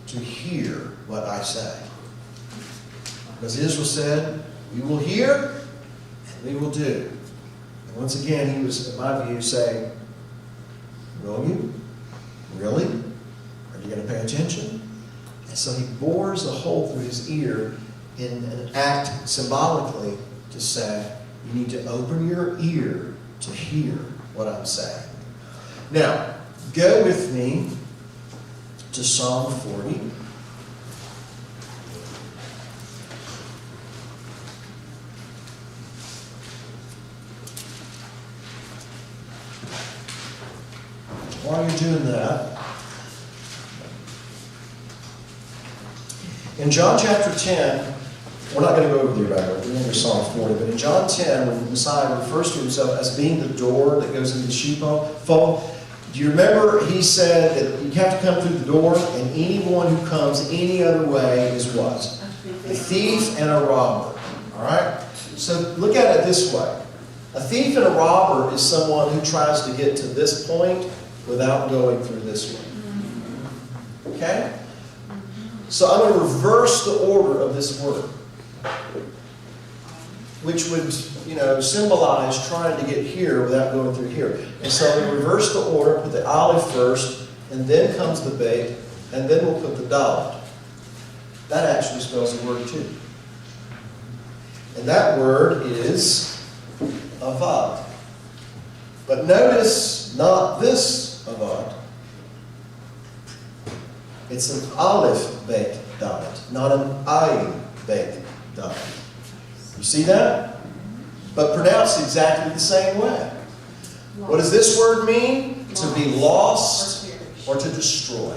to hear what I say? Because Israel said, we will hear and we will do. And once again, he was, in my view, saying, will you? Really? Are you going to pay attention? And so he bores a hole through his ear in an act symbolically to say, you need to open your ear to hear what I'm saying. Now, go with me to Psalm 40. While you're doing that, in John chapter 10, we're not going to go over there right away. We're going to Psalm 40. But in John 10, when the Messiah refers to himself as being the door that goes into the sheepfold, do you remember he said that you have to come through the door, and anyone who comes any other way is what? A thief and a robber. All right? So look at it this way. A thief and a robber is someone who tries to get to this point without going through this one. Okay? So I'm going to reverse the order of this word, which would, symbolize trying to get here without going through here. And so I'm going to reverse the order, put the aleph first, and then comes the beit, and then we'll put the dalet. That actually spells the word too. And that word is avad. But notice not this avad. It's an Aleph Bet Dalet, not an Ayin Bet Dalet. You see that? But pronounced exactly the same way. What does this word mean? To be lost or to destroy.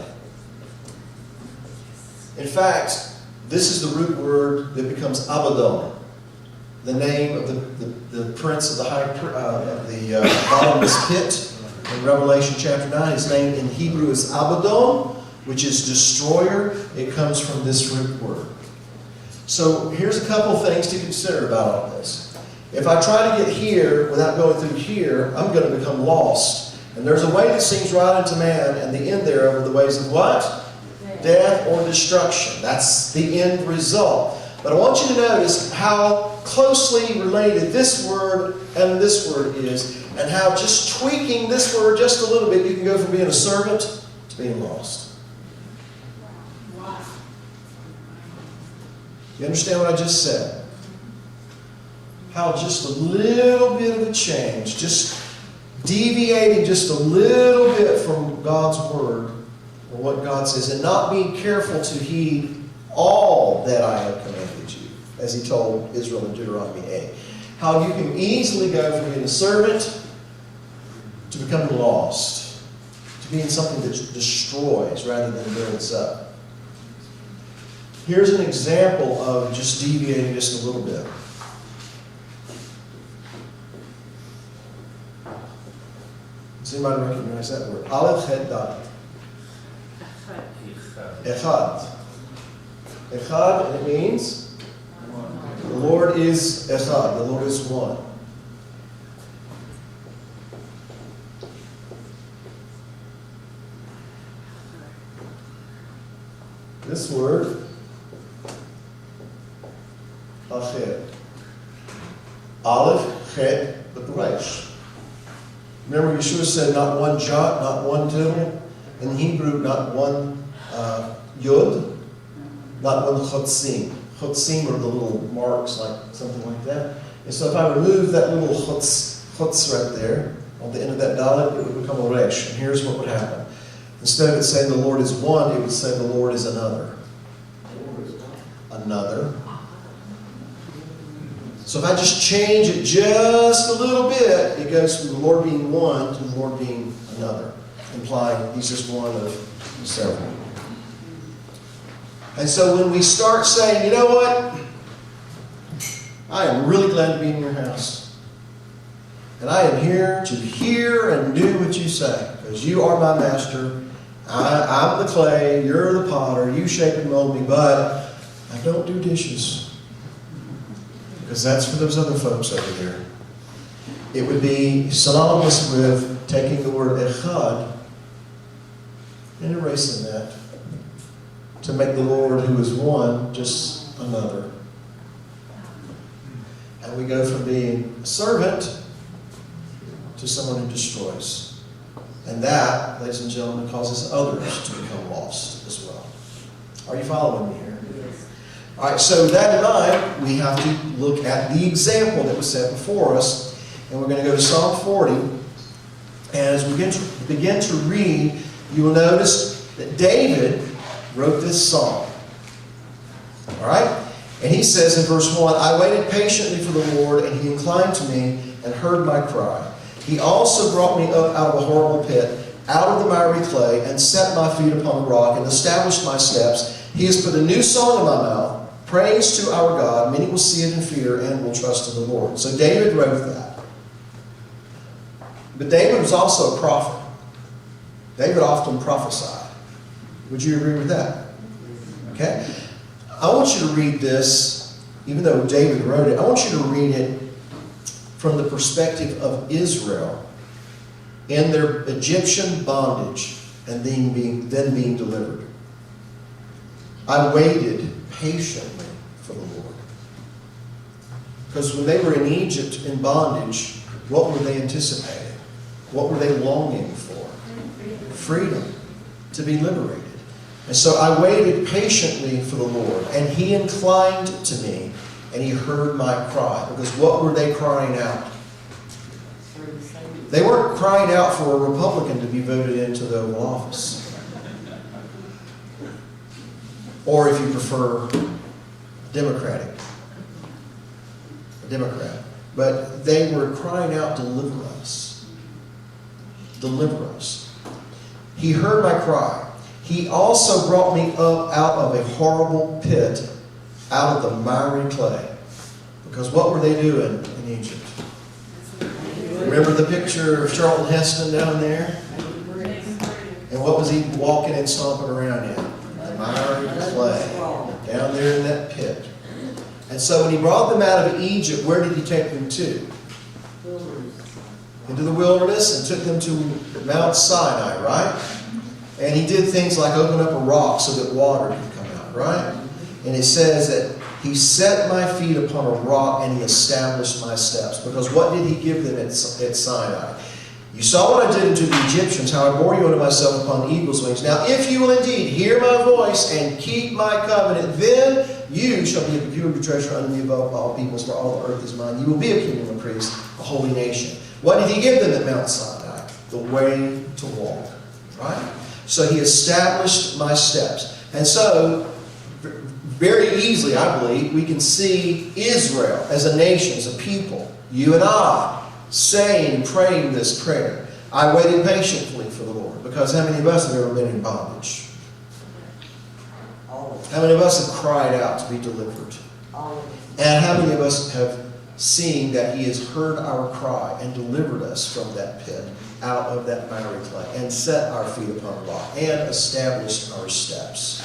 In fact, this is the root word that becomes Abaddon, the name of the prince of the bottomless pit in Revelation chapter 9. His name in Hebrew is Abaddon, which is destroyer. It comes from this root word. So here's a couple things to consider about all this. If I try to get here without going through here, I'm going to become lost. And there's a way that seems right unto man, and the end thereof are the ways of what? Death or destruction. That's the end result. But I want you to notice how closely related this word and this word is, and how just tweaking this word just a little bit, you can go from being a servant to being lost. You understand what I just said? How just a little bit of a change, just deviating just a little bit from God's word, or what God says, and not being careful to heed all that I have commanded you, as he told Israel in Deuteronomy 8. How you can easily go from being a servant to becoming lost, to being something that destroys rather than builds up. Here's an example of just deviating just a little bit. Does anybody recognize that word? Aleph Het Dalet. Echad. Echad, and it means the Lord is Echad. The Lord is one. This word, Ached. Aleph, Het, but the Resh. Remember, Yeshua said not one jot, not one tittle. In Hebrew, not one yod, not one chotzim. Chotzim are the little marks, like something like that. And so if I remove that little chotz right there, on the end of that dalet, it would become a resh. And here's what would happen. Instead of it saying the Lord is one, it would say the Lord is another. Another. So if I just change it just a little bit, it goes from the Lord being one to the Lord being another, implying he's just one of several. And so when we start saying, you know what? I am really glad to be in your house. And I am here to hear and do what you say, because you are my master. I'm the clay, you're the potter, you shape and mold me, but I don't do dishes. Because that's for those other folks over there. It would be synonymous with taking the word echad and erasing that to make the Lord who is one just another. And we go from being a servant to someone who destroys. And that, ladies and gentlemen, causes others to become lost as well. Are you following me here? All right, so with that in mind, we have to look at the example that was set before us. And we're going to go to Psalm 40. And as we begin to read, you will notice that David wrote this psalm. All right? And he says in verse 1, I waited patiently for the Lord, and he inclined to me and heard my cry. He also brought me up out of a horrible pit, out of the miry clay, and set my feet upon the rock, and established my steps. He has put a new song in my mouth. Praise to our God. Many will see it and fear and will trust in the Lord. So David wrote that. But David was also a prophet. David often prophesied. Would you agree with that? Okay. I want you to read this, even though David wrote it, I want you to read it from the perspective of Israel in their Egyptian bondage and then being delivered. I waited patiently for the Lord. Because when they were in Egypt in bondage, what were they anticipating? What were they longing for? Freedom. To be liberated. And so I waited patiently for the Lord, and he inclined to me, and he heard my cry. Because what were they crying out? They weren't crying out for a Republican to be voted into the Oval Office. or if you prefer, Democrat. But they were crying out, deliver us. Deliver us. He heard my cry. He also brought me up out of a horrible pit, out of the miry clay. Because what were they doing in Egypt? Remember the picture of Charlton Heston down there? And what was he walking and stomping around in? The miry clay. Down there in that pit. And so when he brought them out of Egypt, where did he take them to? Into the wilderness, and took them to Mount Sinai, right? And he did things like open up a rock so that water could come out, right? And it says that he set my feet upon a rock and he established my steps. Because what did he give them at Sinai? You saw what I did unto the Egyptians, how I bore you unto myself upon eagle's wings. Now if you will indeed hear my voice and keep my covenant, then you shall be a peculiar treasure unto me above all peoples, for all the earth is mine. You will be a kingdom of priests, a holy nation. What did he give them at Mount Sinai? The way to walk, right? So he established my steps. And so, very easily, I believe, we can see Israel as a nation, as a people, you and I, saying and praying this prayer. I waited patiently for the Lord. Because how many of us have ever been in bondage? How many of us have cried out to be delivered? And how many of us have seen that he has heard our cry and delivered us from that pit, out of that miry clay, and set our feet upon a rock, and established our steps?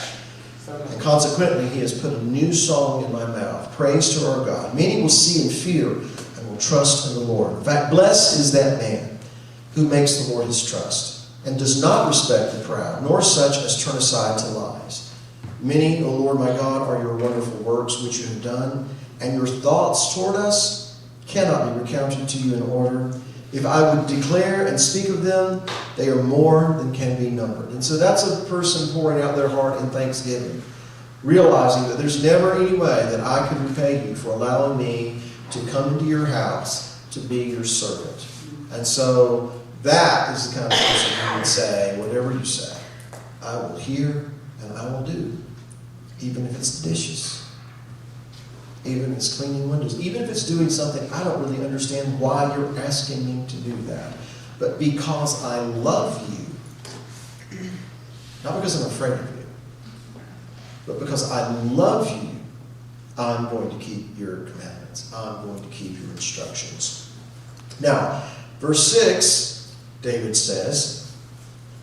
And consequently, he has put a new song in my mouth, praise to our God. Many will see and fear and will trust in the Lord. In fact, blessed is that man who makes the Lord his trust, and does not respect the proud, nor such as turn aside to lies. Many, O Lord my God, are your wonderful works which you have done, and your thoughts toward us cannot be recounted to you in order. If I would declare and speak of them, they are more than can be numbered. And so that's a person pouring out their heart in thanksgiving, realizing that there's never any way that I could repay you for allowing me to come into your house to be your servant. And so that is the kind of person who would say, whatever you say, I will hear and I will do, even if it's the dishes. Even if it's cleaning windows, even if it's doing something I don't really understand why you're asking me to do that. But because I love you, not because I'm afraid of you, but because I love you, I'm going to keep your commandments. I'm going to keep your instructions. Now, verse 6, David says,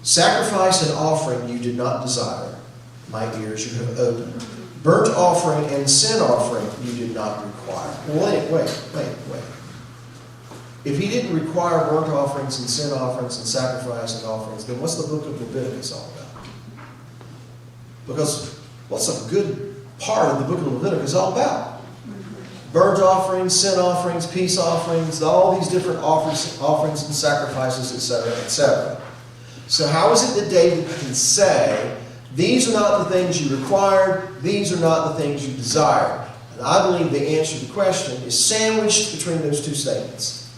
sacrifice and offering you did not desire. My ears you have opened. Burnt offering and sin offering you did not require. Well, wait. If he didn't require burnt offerings and sin offerings and sacrifice and offerings, then what's the book of Leviticus all about? Because what's a good part of the book of Leviticus all about? Burnt offerings, sin offerings, peace offerings, all these different offerings and sacrifices, etc., etc. So how is it that David can say, these are not the things you required, these are not the things you desired? And I believe the answer to the question is sandwiched between those two statements.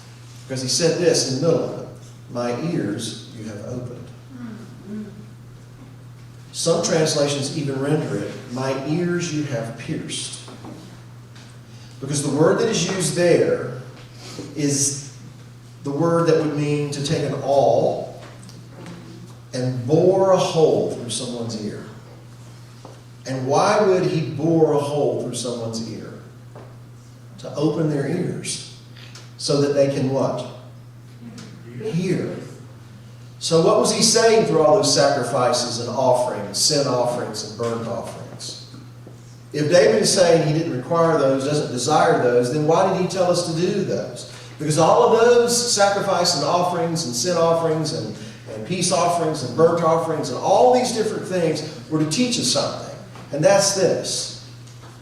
Because he said this in the middle of it, my ears you have opened. Some translations even render it, my ears you have pierced. Because the word that is used there is the word that would mean to take an awl and bore a hole through someone's ear. And why would he bore a hole through someone's ear? To open their ears so that they can what? Hear. So what was he saying through all those sacrifices and offerings, sin offerings and burnt offerings? If David is saying he didn't require those, doesn't desire those, then why did he tell us to do those? Because all of those sacrifices and offerings and sin offerings and peace offerings and burnt offerings and all these different things were to teach us something. And that's this,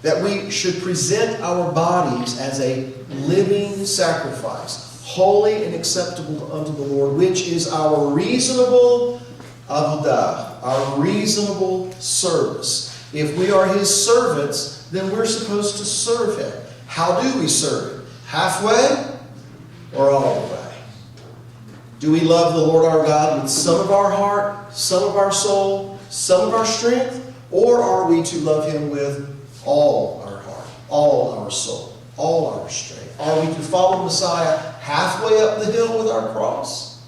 that we should present our bodies as a living sacrifice, holy and acceptable unto the Lord, which is our reasonable avodah, our reasonable service. If we are his servants, then we're supposed to serve him. How do we serve him? Halfway or all the way? Do we love the Lord our God with some of our heart, some of our soul, some of our strength? Or are we to love him with all our heart, all our soul, all our strength? Are we to follow Messiah halfway up the hill with our cross?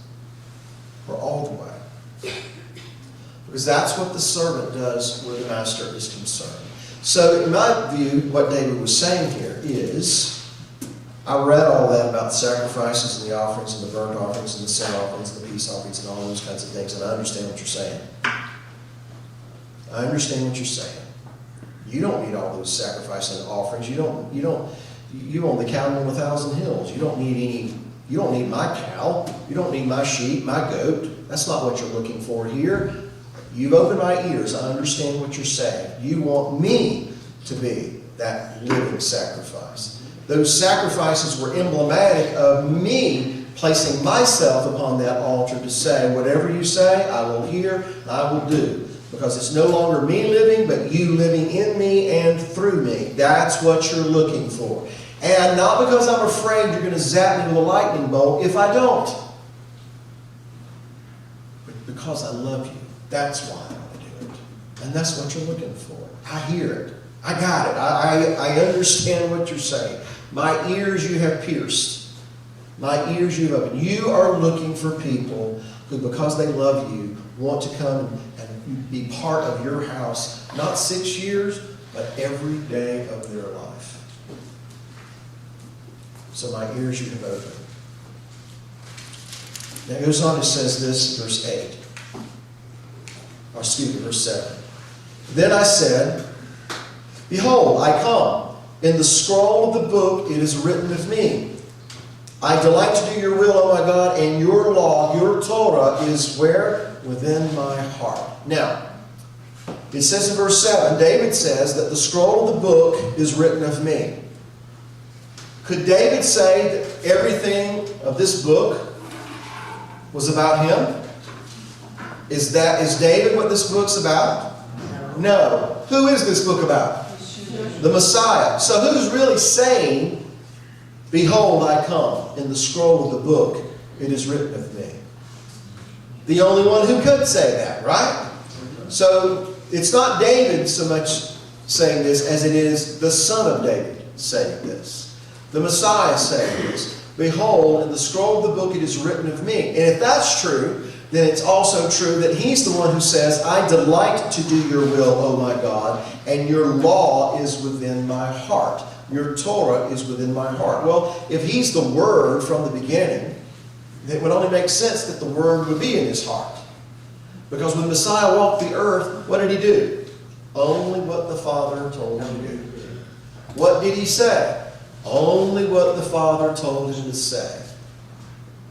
Or all the way? Because that's what the servant does where the master is concerned. So in my view, what David was saying here is, I read all that about the sacrifices and the offerings and the burnt offerings and the sin offerings and the peace offerings and all those kinds of things, and I understand what you're saying. I understand what you're saying. You don't need all those sacrifices and offerings. You own the cattle on 1,000 hills. You don't need my cow. You don't need my sheep, my goat. That's not what you're looking for here. You've opened my ears. I understand what you're saying. You want me to be that living sacrifice. Those sacrifices were emblematic of me placing myself upon that altar to say, whatever you say, I will hear, I will do. Because it's no longer me living, but you living in me and through me. That's what you're looking for. And not because I'm afraid you're going to zap me with a lightning bolt if I don't. But because I love you. That's why I want to do it. And that's what you're looking for. I hear it. I got it. I understand what you're saying. My ears you have pierced. My ears you have opened. You are looking for people who, because they love you, want to come and be part of your house, not 6 years, but every day of their life. So my ears you have opened. Now it goes on, it says this, verse 8. Or excuse me, verse 7. Then I said, behold, I come. In the scroll of the book it is written of me. I delight to do your will, O my God, and your law, your Torah, is where? Within my heart. Now, it says in verse 7, David says that the scroll of the book is written of me. Could David say that everything of this book was about him? Is David what this book's about? No. Who is this book about? The Messiah. So who's really saying, behold, I come, in the scroll of the book, it is written of me? The only one who could say that, right? So it's not David so much saying this as it is the son of David saying this. The Messiah saying this. Behold, in the scroll of the book it is written of me. And if that's true, then it's also true that he's the one who says, I delight to do your will, O my God, and your law is within my heart. Your Torah is within my heart. Well, if he's the Word from the beginning, it would only make sense that the Word would be in his heart. Because when Messiah walked the earth, what did he do? Only what the Father told him to do. What did he say? Only what the Father told him to say.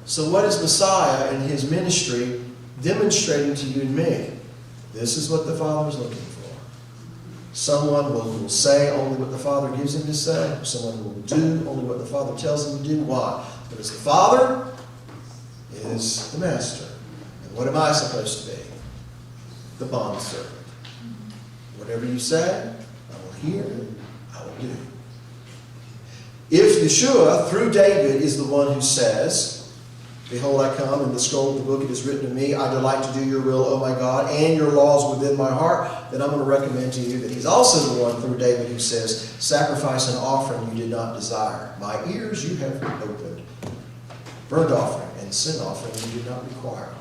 So what is Messiah and his ministry demonstrating to you and me? This is what the Father is looking for. Someone who will say only what the Father gives him to say. Someone who will do only what the Father tells him to do. Why? Because the Father is the Master. And what am I supposed to be? The bondservant. Whatever you say, I will hear, I will do. If Yeshua, through David, is the one who says, behold, I come, in the scroll of the book it is written of me, I delight to do your will, O my God, and your laws within my heart, then I'm going to recommend to you that he's also the one through David who says, sacrifice and offering you did not desire. My ears you have opened. Burnt offering and sin offering you did not require.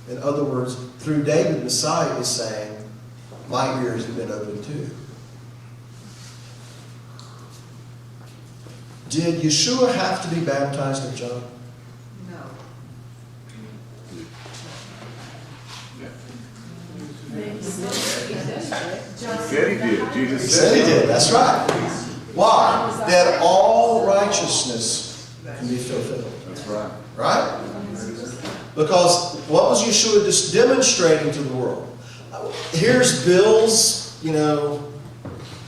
In other words, through David, Messiah is saying, my ears have been opened too. Did Yeshua have to be baptized of John? No. He said he did. Jesus He said he did. That's right. Why? That all righteousness can be fulfilled. That's right. Right? Because what was Yeshua just demonstrating to the world? Here's Bill's,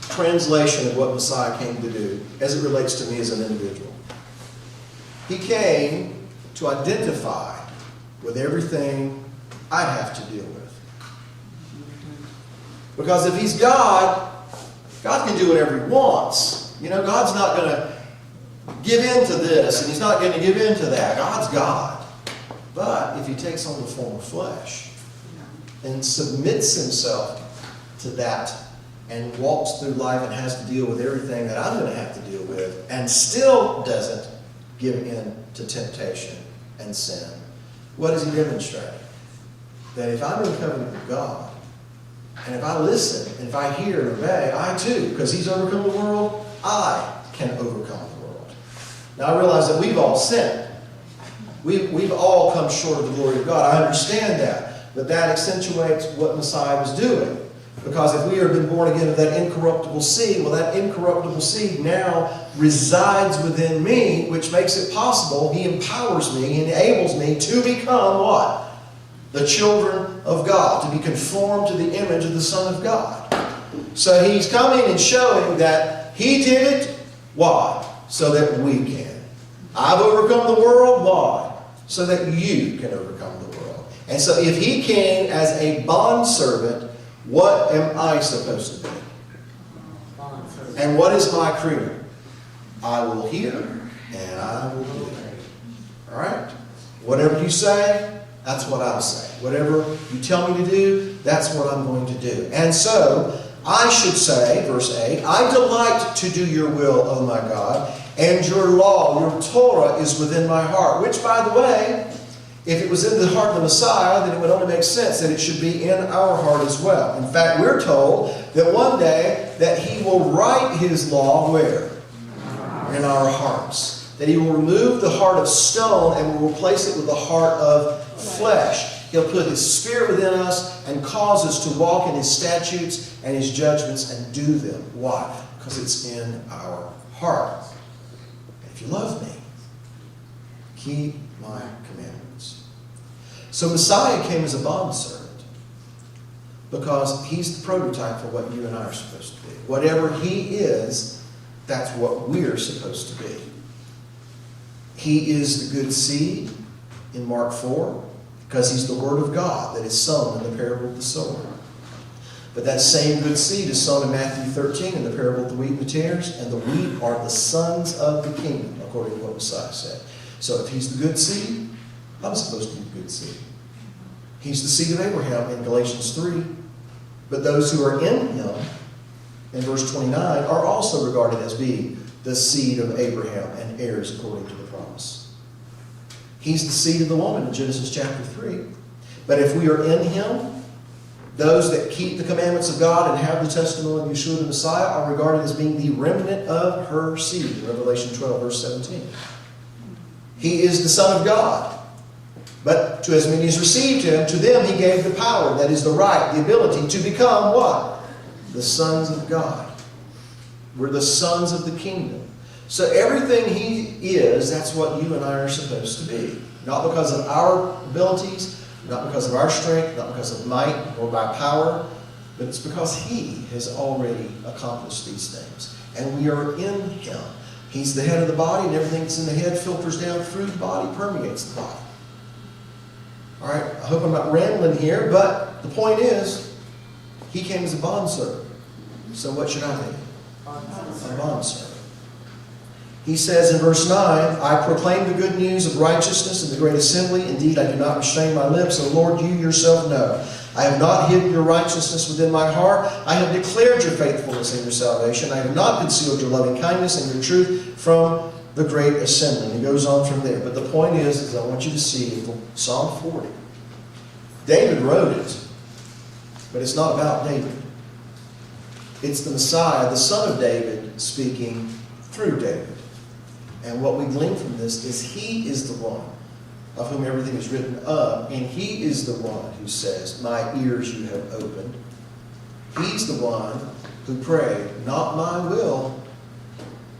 translation of what Messiah came to do as it relates to me as an individual. He came to identify with everything I have to deal with. Because if he's God, God can do whatever he wants. God's not going to give in to this and he's not going to give in to that. God's God. But if he takes on the form of flesh and submits himself to that and walks through life and has to deal with everything that I'm going to have to deal with and still doesn't give in to temptation and sin, what is he demonstrating? That if I'm in covenant with God, and if I listen, and if I hear and obey, I too, because he's overcome the world, I can overcome the world. Now I realize that we've all sinned. We've all come short of the glory of God. I understand that. But that accentuates what Messiah was doing. Because if we have been born again of that incorruptible seed, well, that incorruptible seed now resides within me, which makes it possible. He empowers me, he enables me to become what? The children of God, to be conformed to the image of the Son of God. So he's coming and showing that he did it. Why? So that we can. I've overcome the world. Why? So that you can overcome the world. And so if he came as a bondservant, what am I supposed to be? And what is my creed? I will hear and I will do. All right? Whatever you say, that's what I'll say. Whatever you tell me to do, that's what I'm going to do. And so, I should say, verse 8, I delight to do your will, O my God, and your law, your Torah, is within my heart. Which, by the way, if it was in the heart of the Messiah, then it would only make sense that it should be in our heart as well. In fact, we're told that one day that he will write his law where? In our hearts. That he will remove the heart of stone and will replace it with the heart of flesh. He'll put his spirit within us and cause us to walk in his statutes and his judgments and do them. Why? Because it's in our heart. And if you love me, keep my commandments. So Messiah came as a bondservant because he's the prototype for what you and I are supposed to be. Whatever he is, that's what we're supposed to be. He is the good seed in Mark 4 because he's the Word of God that is sown in the parable of the sower. But that same good seed is sown in Matthew 13 in the parable of the wheat and the tares, and the wheat are the sons of the kingdom, according to what Messiah said. So if he's the good seed, I'm supposed to be the good seed. He's the seed of Abraham in Galatians 3. But those who are in him, in verse 29, are also regarded as being the seed of Abraham and heirs according to the promise. He's the seed of the woman in Genesis chapter 3. But if we are in him, those that keep the commandments of God and have the testimony of Yeshua the Messiah are regarded as being the remnant of her seed, in Revelation 12, verse 17. He is the Son of God. But to as many as received him, to them he gave the power, that is the right, the ability to become what? The sons of God. We're the sons of the kingdom. So everything he is, that's what you and I are supposed to be. Not because of our abilities, not because of our strength, not because of might or by power, but it's because he has already accomplished these things. And we are in him. He's the head of the body, and everything that's in the head filters down through the body, permeates the body. All right, I hope I'm not rambling here, but the point is, he came as a bondservant. So what should I be? A bondservant. He says in verse 9, I proclaim the good news of righteousness in the great assembly. Indeed, I do not restrain my lips. O Lord, you yourself know. I have not hidden your righteousness within my heart. I have declared your faithfulness and your salvation. I have not concealed your loving kindness and your truth from the great assembly. And he goes on from there. But the point is I want you to see Psalm 40. David wrote it, but it's not about David. It's the Messiah, the Son of David, speaking through David. And what we glean from this is he is the one of whom everything is written of, and he is the one who says, my ears you have opened. He's the one who prayed, not my will,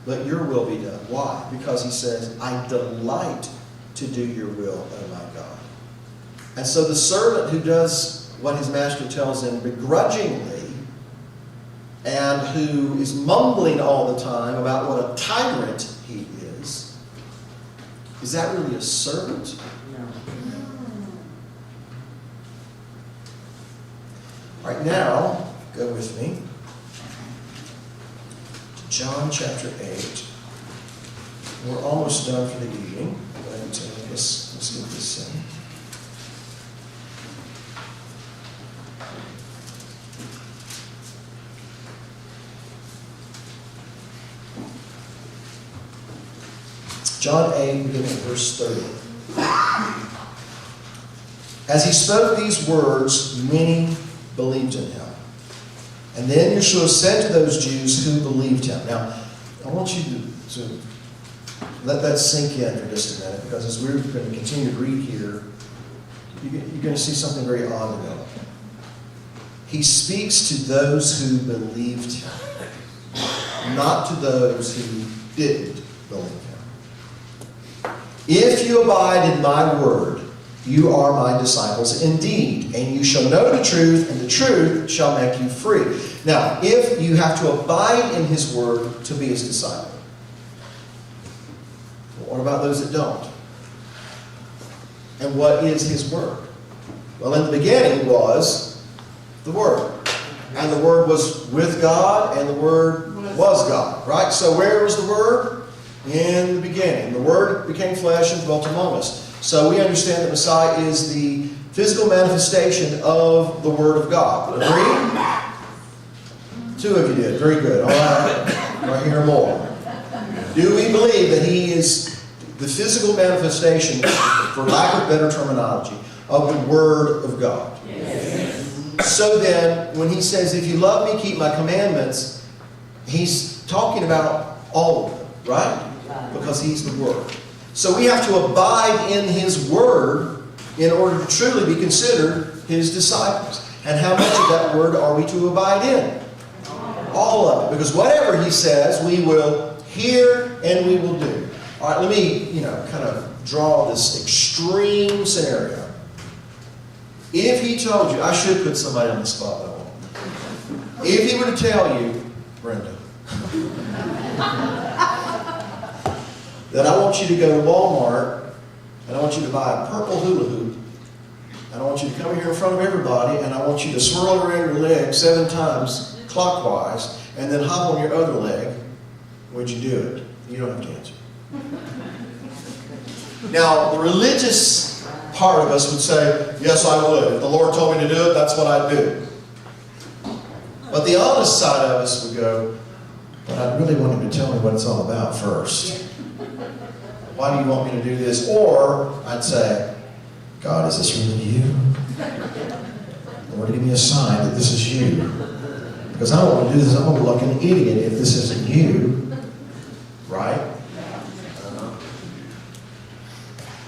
but your will be done. Why? Because he says, I delight to do your will, O my God. And so the servant who does what his master tells him begrudgingly, and who is mumbling all the time about what a tyrant he is that really a servant? No. All right, now, go with me to John chapter 8. We're almost done for the evening, but let's get this in. John 8, beginning at verse 30. As he spoke these words, many believed in him. And then Yeshua said to those Jews who believed him. Now, I want you to let that sink in for just a minute, because as we're going to continue to read here, you're going to see something very odd develop. He speaks to those who believed him, not to those who didn't believe him. If you abide in my word, you are my disciples indeed, and you shall know the truth, and the truth shall make you free. Now, if you have to abide in his word to be his disciple, what about those that don't? And what is his word? Well, in the beginning was the Word. And the Word was with God, and the Word was God. Right? So where was the Word? In the beginning. The Word became flesh and dwelt among us. So we understand that Messiah is the physical manifestation of the Word of God. Agree? 2 of you did. Very good. All right. I'll hear more. Do we believe that he is the physical manifestation, for lack of better terminology, of the Word of God? Yes. So then, when he says, if you love me, keep my commandments, he's talking about all of them, right? Because he's the Word. So we have to abide in his Word in order to truly be considered his disciples. And how much of that Word are we to abide in? All of it. Because whatever he says, we will hear and we will do. All right, let me, kind of draw this extreme scenario. If he told you, I should put somebody on the spot, but I won't. If he were to tell you, Brenda, that I want you to go to Walmart, and I want you to buy a purple hula hoop, and I want you to come here in front of everybody, and I want you to swirl around your leg 7 times clockwise, and then hop on your other leg, would you do it? You don't have to answer. Now, the religious part of us would say, yes, I would. If the Lord told me to do it, that's what I'd do. But the honest side of us would go, but I really want him to tell me what it's all about first. Why do you want me to do this? Or I'd say, God, is this really you? Lord, give me a sign that this is you. Because I don't want to do this. I'm going to look like an idiot if this isn't you. Right?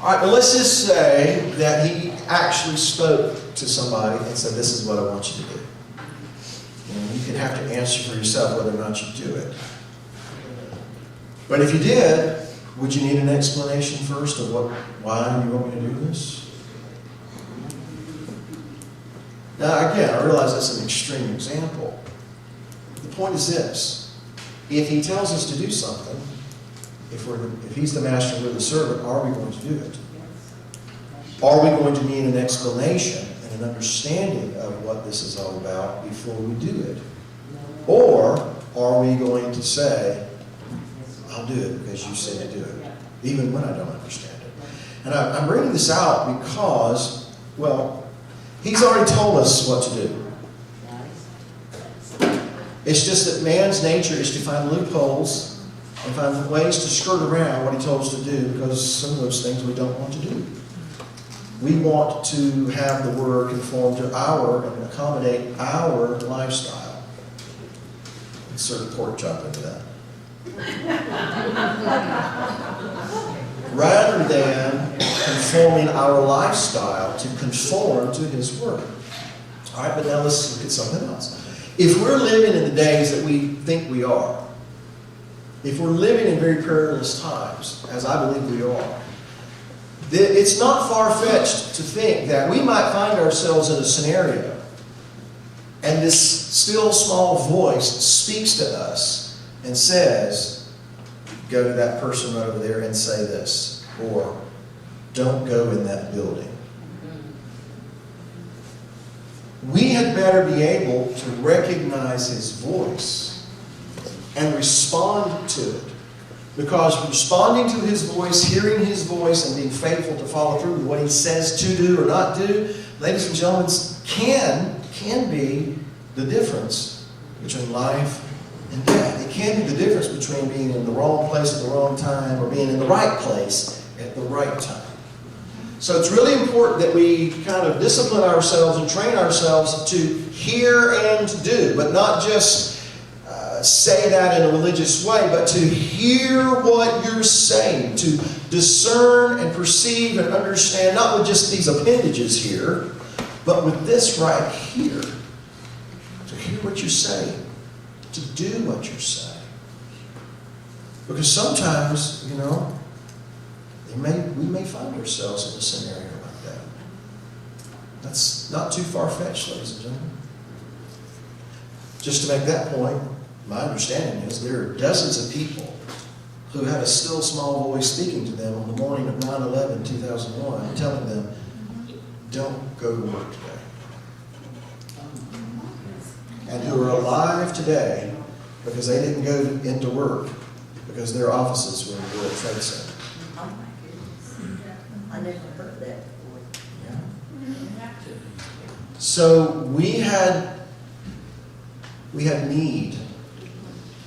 All right, but let's just say that he actually spoke to somebody and said, this is what I want you to do. And you can have to answer for yourself whether or not you do it. But if you did, would you need an explanation first of why you want me to do this? Now, again, I realize that's an extreme example. The point is this. If he tells us to do something, if he's the master and we're the servant, are we going to do it? Are we going to need an explanation and an understanding of what this is all about before we do it? Or are we going to say, I'll do it because you said to do it, even when I don't understand it? And I'm bringing this out because, well, he's already told us what to do. It's just that man's nature is to find loopholes and find ways to skirt around what he told us to do, because some of those things we don't want to do. We want to have the Word conform to our and accommodate our lifestyle. Insert a pork chop into that. Rather than conforming our lifestyle to conform to his Word. All right, but now let's look at something else. If we're living in the days that we think we are, if we're living in very perilous times, as I believe we are, it's not far-fetched to think that we might find ourselves in a scenario and this still small voice speaks to us and says, go to that person right over there and say this, or don't go in that building. We had better be able to recognize his voice and respond to it. Because responding to his voice, hearing his voice, and being faithful to follow through with what he says to do or not do, ladies and gentlemen, can be the difference between life and death. It can be the difference between being in the wrong place at the wrong time or being in the right place at the right time. So it's really important that we kind of discipline ourselves and train ourselves to hear and do, but not just say that in a religious way, but to hear what you're saying, to discern and perceive and understand, not with just these appendages here, but with this right here. To hear what you're saying, to do what you're saying. Because sometimes, we may find ourselves in a scenario like that. That's not too far-fetched, ladies and gentlemen. Just to make that point, my understanding is there are dozens of people who had a still small voice speaking to them on the morning of 9/11/2001, telling them, don't go to work today. And who are alive today because they didn't go into work because their offices were in the World Trade Center. Oh my goodness. I never heard that before. Yeah. So we had need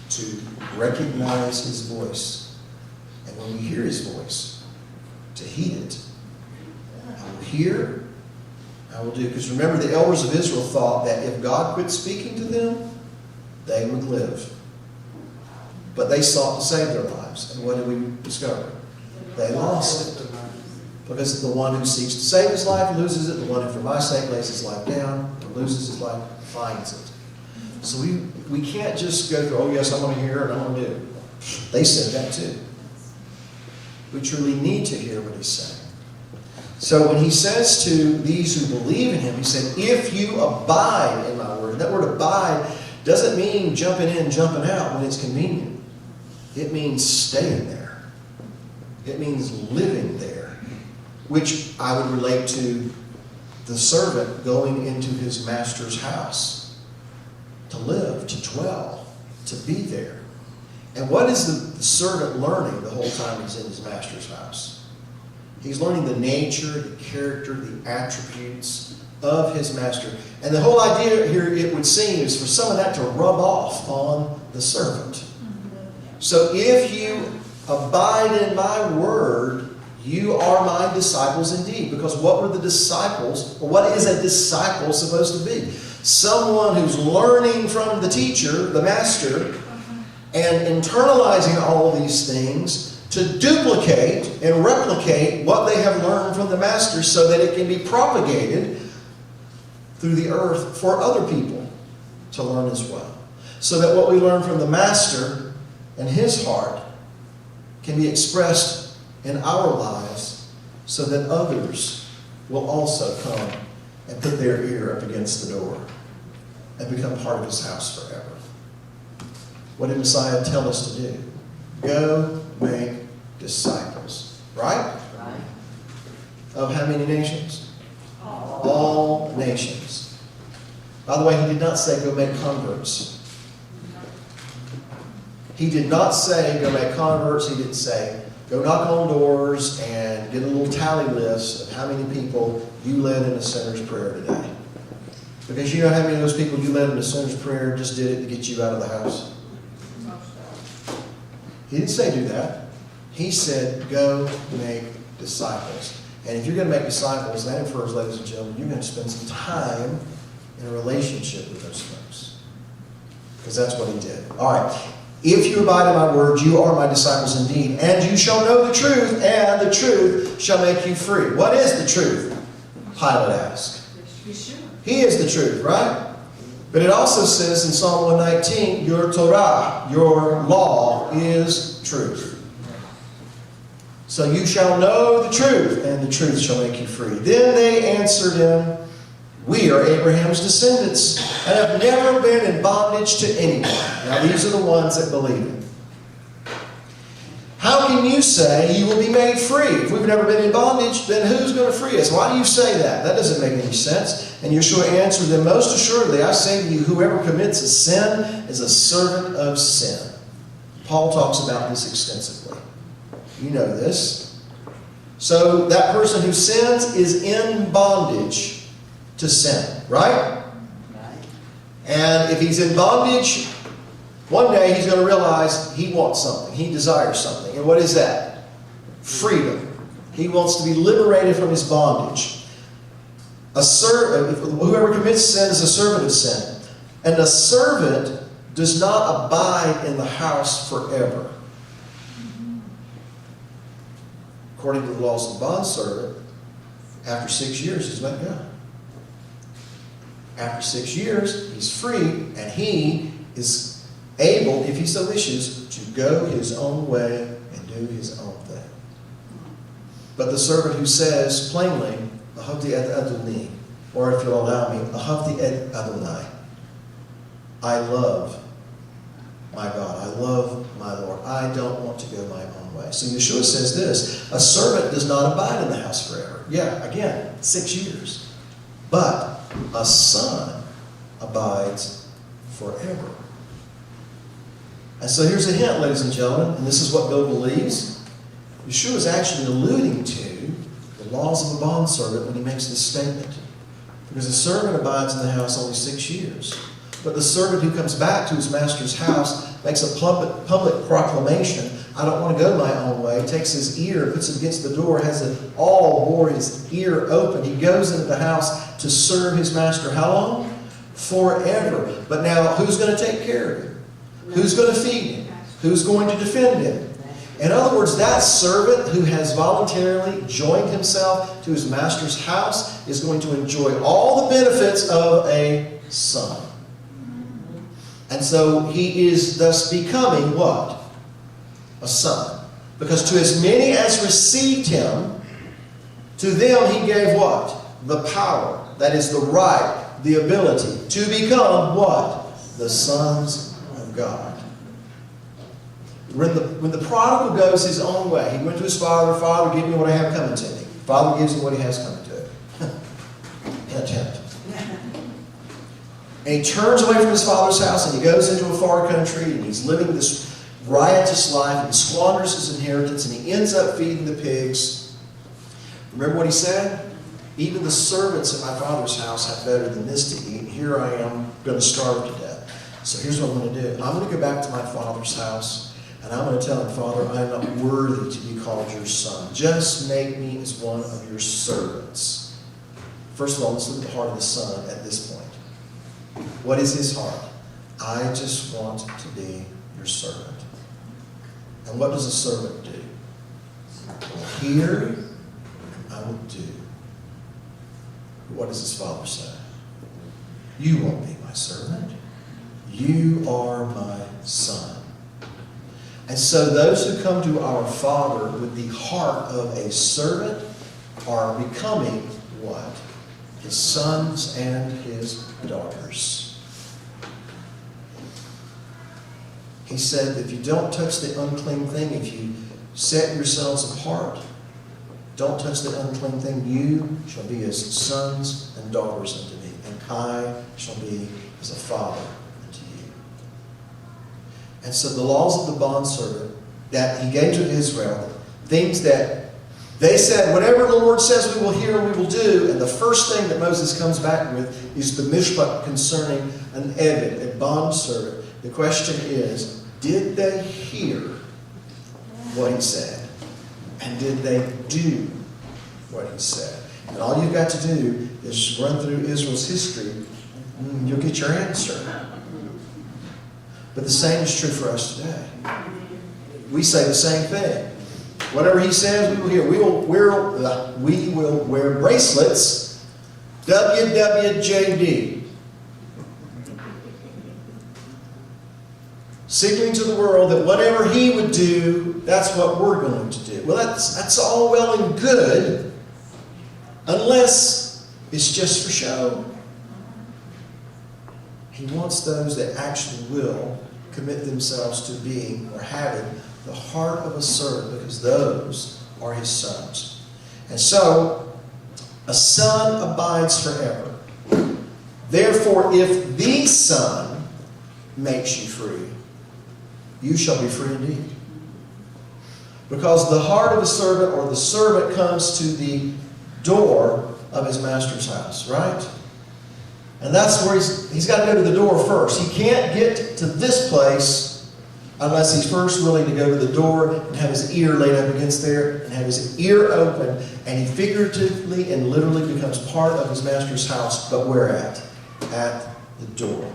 to recognize His voice. And when we hear His voice, to heed it. I will hear, I will do. Because remember, the elders of Israel thought that if God quit speaking to them, they would live. But they sought to save their lives. And what did we discover? They lost it. Because the one who seeks to save his life loses it. The one who for my sake lays his life down or loses his life finds it. So we can't just go through, oh yes, I want to hear and I want to do. They said that too. We truly need to hear what He's saying. So when He says to these who believe in Him, He said, if you abide in my word. That word abide doesn't mean jumping in, jumping out when it's convenient. It means staying there. It means living there. Which I would relate to the servant going into his master's house. To live, to dwell, to be there. And what is the servant learning the whole time he's in his master's house? He's learning the nature, the character, the attributes of his master. And the whole idea here, it would seem, is for some of that to rub off on the servant. So if you abide in my word, you are my disciples indeed. Because what were the disciples, or what is a disciple supposed to be? Someone who's learning from the teacher, the master, and internalizing all of these things to duplicate and replicate what they have learned from the master so that it can be propagated through the earth for other people to learn as well. So that what we learn from the master and his heart can be expressed in our lives so that others will also come and put their ear up against the door and become part of his house forever. What did Messiah tell us to do? Go make disciples. Right? Right. Of how many nations? All nations. By the way, he did not say go make converts. He did not say go make converts. He didn't say go knock on doors and get a little tally list of how many people you led in a sinner's prayer today. Because you know how many of those people you led in a sinner's prayer just did it to get you out of the house? He didn't say do that. He said go make disciples. And if you're going to make disciples, that infers, ladies and gentlemen, you're going to spend some time in a relationship with those folks. Because that's what he did. All right. If you abide in my word, you are my disciples indeed. And you shall know the truth, and the truth shall make you free. What is the truth? Pilate asked. He is the truth, right? But it also says in Psalm 119, your Torah, your law, is truth. So you shall know the truth, and the truth shall make you free. Then they answered him, we are Abraham's descendants, and have never been in bondage to anyone. Now these are the ones that believe him. How can you say you will be made free? If we've never been in bondage, then who's going to free us? Why do you say that? That doesn't make any sense. And Yeshua answered them, most assuredly, I say to you, whoever commits a sin is a servant of sin. Paul talks about this extensively. You know this. So that person who sins is in bondage to sin, right? And if he's in bondage One day he's going to realize he wants something. He desires something. And what is that? Freedom. He wants to be liberated from his bondage. Whoever commits sin is a servant of sin. And the servant does not abide in the house forever. According to the laws of the bondservant, after 6 years, he's let go. After 6 years, he's free, and he is able, if he so wishes, to go his own way and do his own thing. But the servant who says plainly, Ahavti et Adonai, or if you'll allow me, Ahavti et Adonai, I love my God, I love my Lord, I don't want to go my own way. So Yeshua says this, a servant does not abide in the house forever. Yeah, again, 6 years. But a son abides forever. And so here's a hint, ladies and gentlemen, and this is what Bill believes. Yeshua is actually alluding to the laws of a bondservant when he makes this statement. Because a servant abides in the house only 6 years. But the servant who comes back to his master's house makes a public proclamation, I don't want to go my own way, takes his ear, puts it against the door, has it all bore his ear open. He goes into the house to serve his master. How long? Forever. But now, who's going to take care of him? Who's going to feed him? Who's going to defend him? In other words, that servant who has voluntarily joined himself to his master's house is going to enjoy all the benefits of a son. And so he is thus becoming what? A son. Because to as many as received him, to them he gave what? The power. That is the right, the ability to become what? The sons of God. When the prodigal goes his own way, he went to his father, Father, give me what I have coming to me. Father gives him what he has coming to him. In a tent. And he turns away from his father's house and he goes into a far country and he's living this riotous life and squanders his inheritance and he ends up feeding the pigs. Remember what he said? Even the servants at my father's house have better than this to eat. Here I am going to starve to death. So here's what I'm going to do. I'm going to go back to my father's house and I'm going to tell him, Father, I am not worthy to be called your son. Just make me as one of your servants. First of all, let's look at the heart of the son at this point. What is his heart? I just want to be your servant. And what does a servant do? Here I will do. What does his father say? You won't be my servant. You are my son. And so those who come to our Father with the heart of a servant are becoming what? His sons and his daughters. He said, if you don't touch the unclean thing, if you set yourselves apart, don't touch the unclean thing, you shall be as sons and daughters unto me, and I shall be as a father unto you. And so the laws of the bondservant that he gave to Israel, things that they said, whatever the Lord says we will hear and we will do. And the first thing that Moses comes back with is the mishpat concerning an eved, a bondservant. The question is, did they hear what he said? And did they do what he said? And all you've got to do is run through Israel's history. You'll get your answer. But the same is true for us today. We say the same thing. Whatever he says, we will hear. We will wear bracelets. WWJD. Signaling to the world that whatever he would do, that's what we're going to do. Well, that's all well and good, unless it's just for show. He wants those that actually will commit themselves to being or having the heart of a servant, because those are his sons. And so, a son abides forever. Therefore, if the Son makes you free, you shall be free indeed. Because the heart of a servant, or the servant, comes to the door of his master's house, right? And that's where he's got to go to the door first. He can't get to this place unless he's first willing to go to the door and have his ear laid up against there and have his ear open, and he figuratively and literally becomes part of his master's house. But where at? At the door.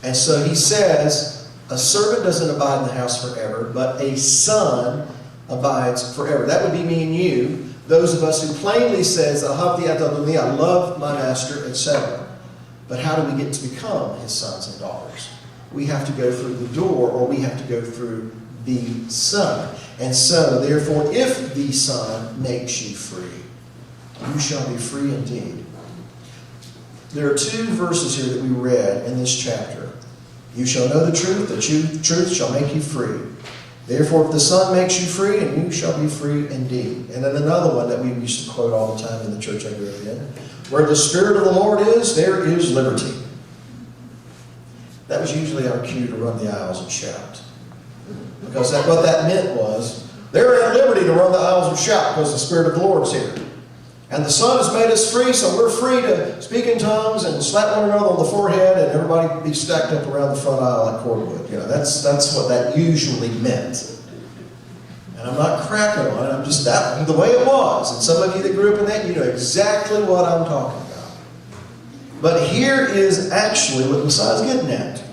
And so he says, a servant doesn't abide in the house forever, but a son abides forever. That would be me and you, those of us who plainly says, I love my master, etc. But how do we get to become his sons and daughters? We have to go through the door, or we have to go through the Son. And so, therefore, if the Son makes you free, you shall be free indeed. There are two verses here that we read in this chapter. You shall know the truth truth shall make you free. Therefore, if the Son makes you free, and you shall be free indeed. And then another one that we used to quote all the time in the church I grew up in. Where the Spirit of the Lord is, there is liberty. That was usually our cue to run the aisles and shout. Because what that meant was, they're at liberty to run the aisles and shout because the Spirit of the Lord is here. And the Son has made us free, so we're free to speak in tongues and slap one another on the forehead and everybody be stacked up around the front aisle like cordwood. You know, that's what that usually meant. And I'm not cracking on it, I'm just that the way it was. And some of you that grew up in that, you know exactly what I'm talking about. But here is actually what the Messiah is getting at.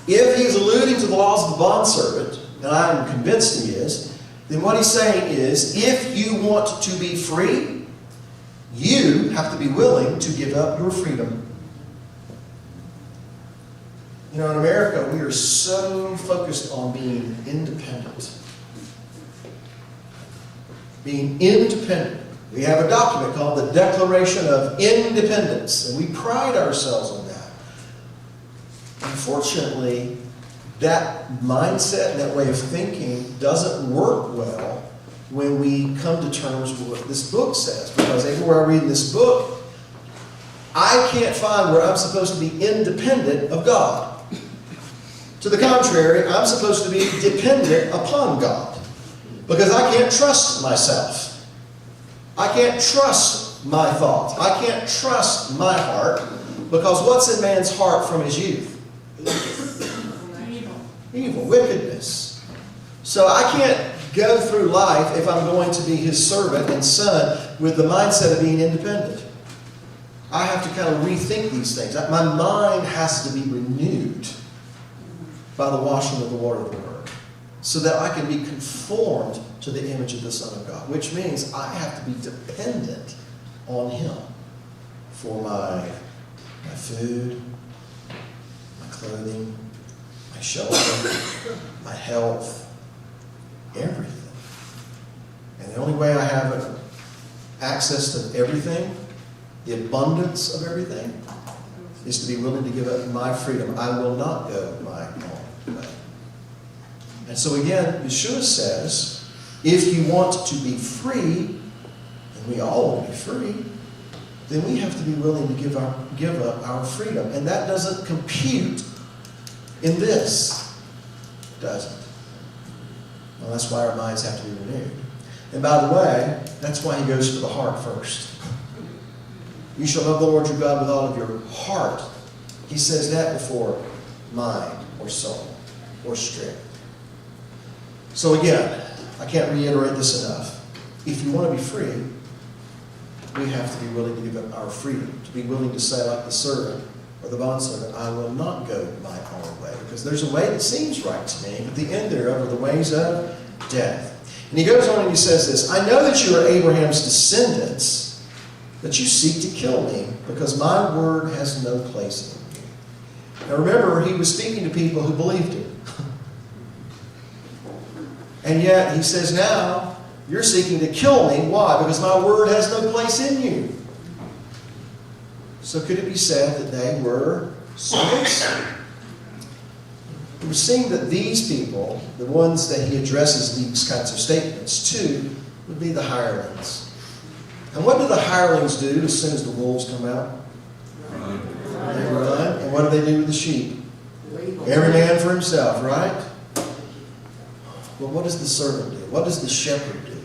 If he's alluding to the laws of the bondservant, and I'm convinced he is, then what he's saying is, if you want to be free, you have to be willing to give up your freedom. You know, in America, we are so focused on being independent. Being independent. We have a document called the Declaration of Independence, and we pride ourselves on that. Unfortunately, that mindset and that way of thinking doesn't work well when we come to terms with what this book says. Because everywhere I read in this book, I can't find where I'm supposed to be independent of God. To the contrary, I'm supposed to be dependent upon God. Because I can't trust myself. I can't trust my thoughts. I can't trust my heart. Because what's in man's heart from his youth? Evil, wickedness. So I can't go through life, if I'm going to be his servant and son, with the mindset of being independent. I have to kind of rethink these things. My mind has to be renewed by the washing of the water of the Word, so that I can be conformed to the image of the Son of God, which means I have to be dependent on him for my food, my clothing, my shelter, my health, everything. And the only way I have access to everything, the abundance of everything, is to be willing to give up my freedom. I will not go my own way. And so again, Yeshua says, if you want to be free, and we all want to be free, then we have to be willing to give up our freedom. And that doesn't compute in this, does it? Well, that's why our minds have to be renewed. And by the way, that's why he goes for the heart first. You shall love the Lord your God with all of your heart. He says that before mind or soul or strength. So again, I can't reiterate this enough. If you want to be free, we have to be willing to give up our freedom. To be willing to say, like the servant or the bondservant, I will not go my own way. Because there's a way that seems right to me, but the end thereof are the ways of death. And he goes on and he says this, I know that you are Abraham's descendants, but you seek to kill me, because my word has no place in you. Now remember, he was speaking to people who believed him. And yet he says, now you're seeking to kill me. Why? Because my word has no place in you. So could it be said that they were servants? We're seeing that these people, the ones that he addresses these kinds of statements to, would be the hirelings. And what do the hirelings do as soon as the wolves come out? They run. And what do they do with the sheep? Every man for himself, right? Well, what does the servant do? What does the shepherd do?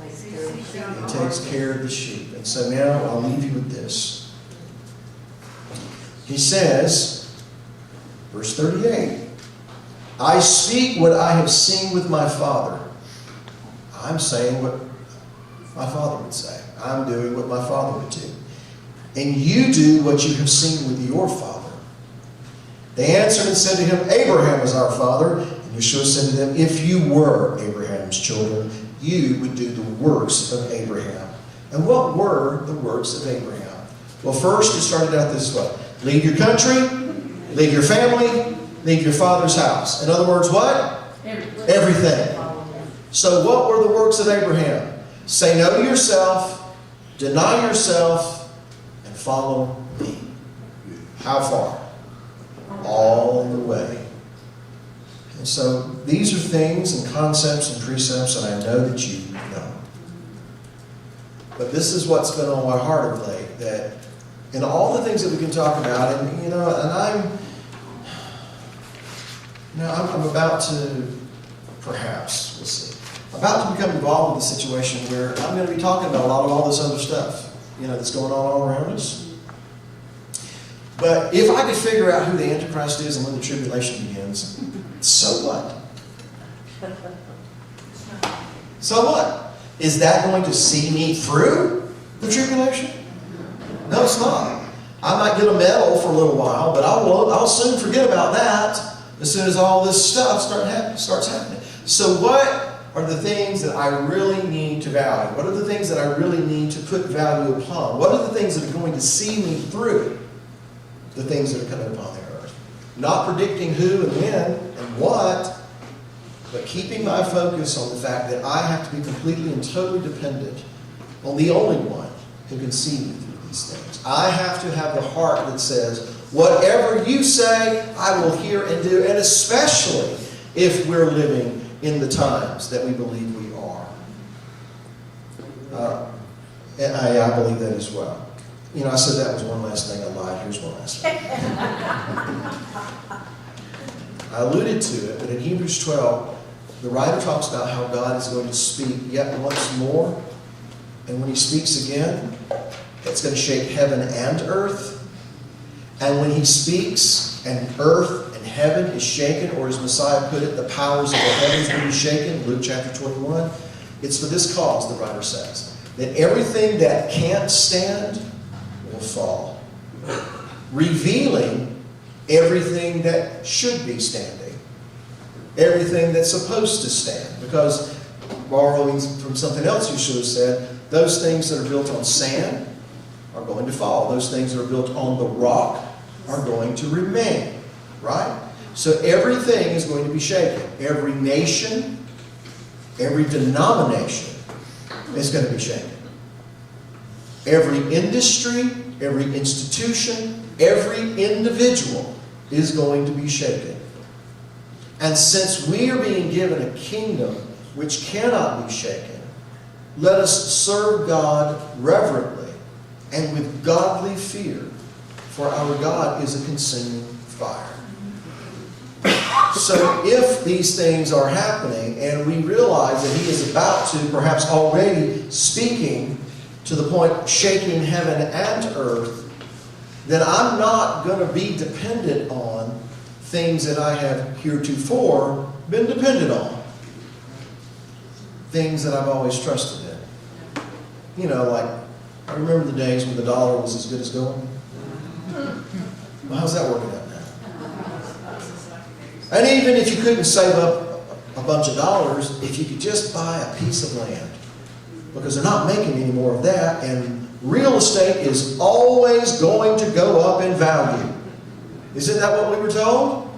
He takes care of the sheep. And so now I'll leave you with this. He says, verse 38, I speak what I have seen with my Father. I'm saying what my Father would say. I'm doing what my Father would do. And you do what you have seen with your father. They answered and said to him, Abraham is our father. And Yeshua said to them, if you were Abraham's children, you would do the works of Abraham. And what were the works of Abraham? Well, first it started out this way. Leave your country, leave your family, leave your father's house. In other words, what? Everything. So what were the works of Abraham? Say no to yourself, deny yourself, and follow me. How far? All the way. And so these are things and concepts and precepts that I know that you know. But this is what's been on my heart of late, that in all the things that we can talk about, and I'm about to, perhaps, we'll see, about to become involved in a situation where I'm going to be talking about a lot of all this other stuff, that's going on all around us. But if I could figure out who the Antichrist is and when the tribulation begins, so what? So what? Is that going to see me through the tribulation? No, it's not. I might get a medal for a little while, but I'll soon forget about that as soon as all this stuff starts happening. So what are the things that I really need to value? What are the things that I really need to put value upon? What are the things that are going to see me through the things that are coming upon the earth? Not predicting who and when and what, but keeping my focus on the fact that I have to be completely and totally dependent on the only one who can see me through these things. I have to have the heart that says, whatever you say, I will hear and do, and especially if we're living in the times that we believe we are. And I believe that as well. I said that was one last thing. I lied. Here's one last thing. I alluded to it, but in Hebrews 12, the writer talks about how God is going to speak yet once more. And when he speaks again, it's going to shake heaven and earth. And when he speaks and earth and heaven is shaken, or as Messiah put it, the powers of the heavens will be shaken, Luke chapter 21, it's for this cause, the writer says, that everything that can't stand will fall, revealing everything that should be standing, everything that's supposed to stand. Because, borrowing from something else you should have said, those things that are built on sand are going to fall. Those things that are built on the rock are going to remain. Right? So everything is going to be shaken. Every nation, every denomination is going to be shaken. Every industry, every institution, every individual is going to be shaken. And since we are being given a kingdom which cannot be shaken, let us serve God reverently and with godly fear, for our God is a consuming fire. So if these things are happening and we realize that he is about to, perhaps already speaking to the point of shaking heaven and earth, then I'm not going to be dependent on things that I have heretofore been dependent on. Things that I've always trusted in. Like, I remember the days when the dollar was as good as gold. Well, how's that working out now? And even if you couldn't save up a bunch of dollars, if you could just buy a piece of land, because they're not making any more of that, and real estate is always going to go up in value. Isn't that what we were told?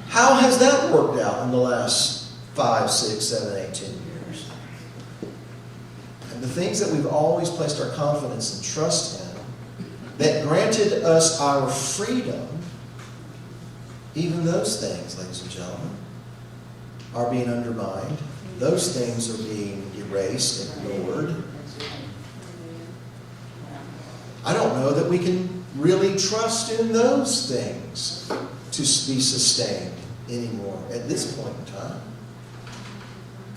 How has that worked out in the last 5, 6, 7, 8, 10 years? And the things that we've always placed our confidence and trust in, that granted us our freedom, even those things, ladies and gentlemen, are being undermined. Those things are being erased and ignored. I don't know that we can really trust in those things to be sustained anymore at this point in time.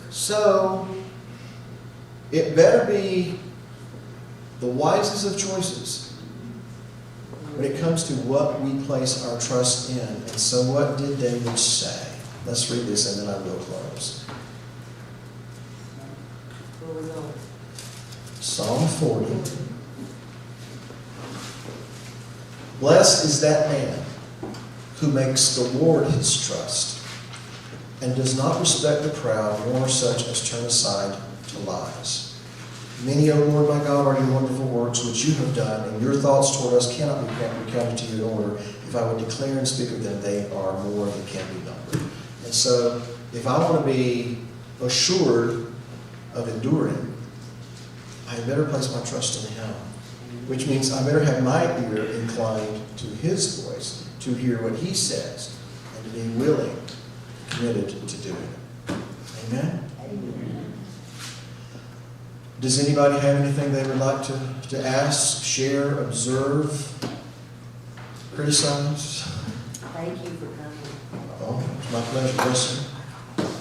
So, it better be the wisest of choices when it comes to what we place our trust in. And so what did David say? Let's read this and then I will close. Where we going? Psalm 40. Blessed is that man who makes the Lord his trust and does not respect the proud, nor such as turn aside to lies. Many, O Lord my God, are your wonderful works which you have done, and your thoughts toward us cannot be recounted to you in order. If I would declare and speak of them, they are more than can be numbered. And so, if I want to be assured of enduring, I better place my trust in Him. Which means I better have my ear inclined to His voice, to hear what He says, and to be willing, committed to doing it. Amen? Amen. Does anybody have anything they would like to ask, share, observe, criticize? Thank you for coming. Oh, it's my pleasure. Yes,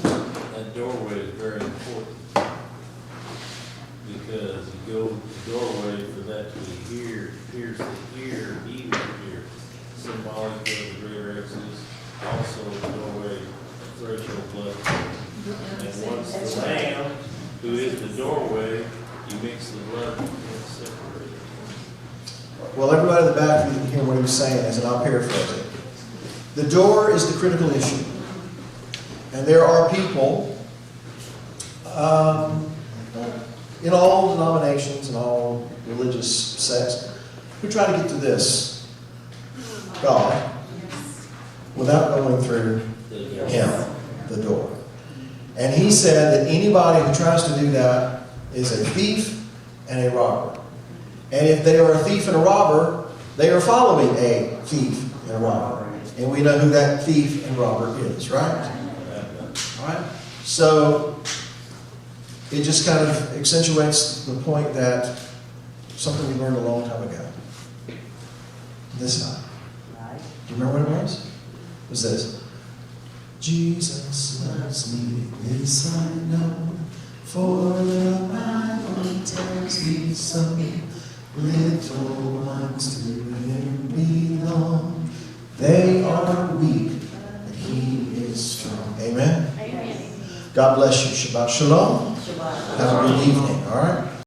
sir. That doorway is very important, because you go to the doorway for that to be here, pierce the ear, even here, symbolic of the greater exodus, also the doorway, threshold blood. And once the Lamb, who is the doorway, you mix the blood and separate it. Well, everybody in the back, you can hear what he was saying, and I'll paraphrase it. The door is the critical issue. And there are people in all denominations and all religious sects who try to get to this God without going through Him, the door. And he said that anybody who tries to do that is a thief and a robber. And if they are a thief and a robber, they are following a thief and a robber. And we know who that thief and robber is, right? All right? So it just kind of accentuates the point that something we learned a long time ago. This time. Right. Do you remember what it was? It was this. Jesus loves me, this I know, for the Bible tells me so. Little ones to Him belong. They are weak, but He is strong. Amen? Amen. God bless you. Shabbat shalom. Shabbat. Have a good evening, all right?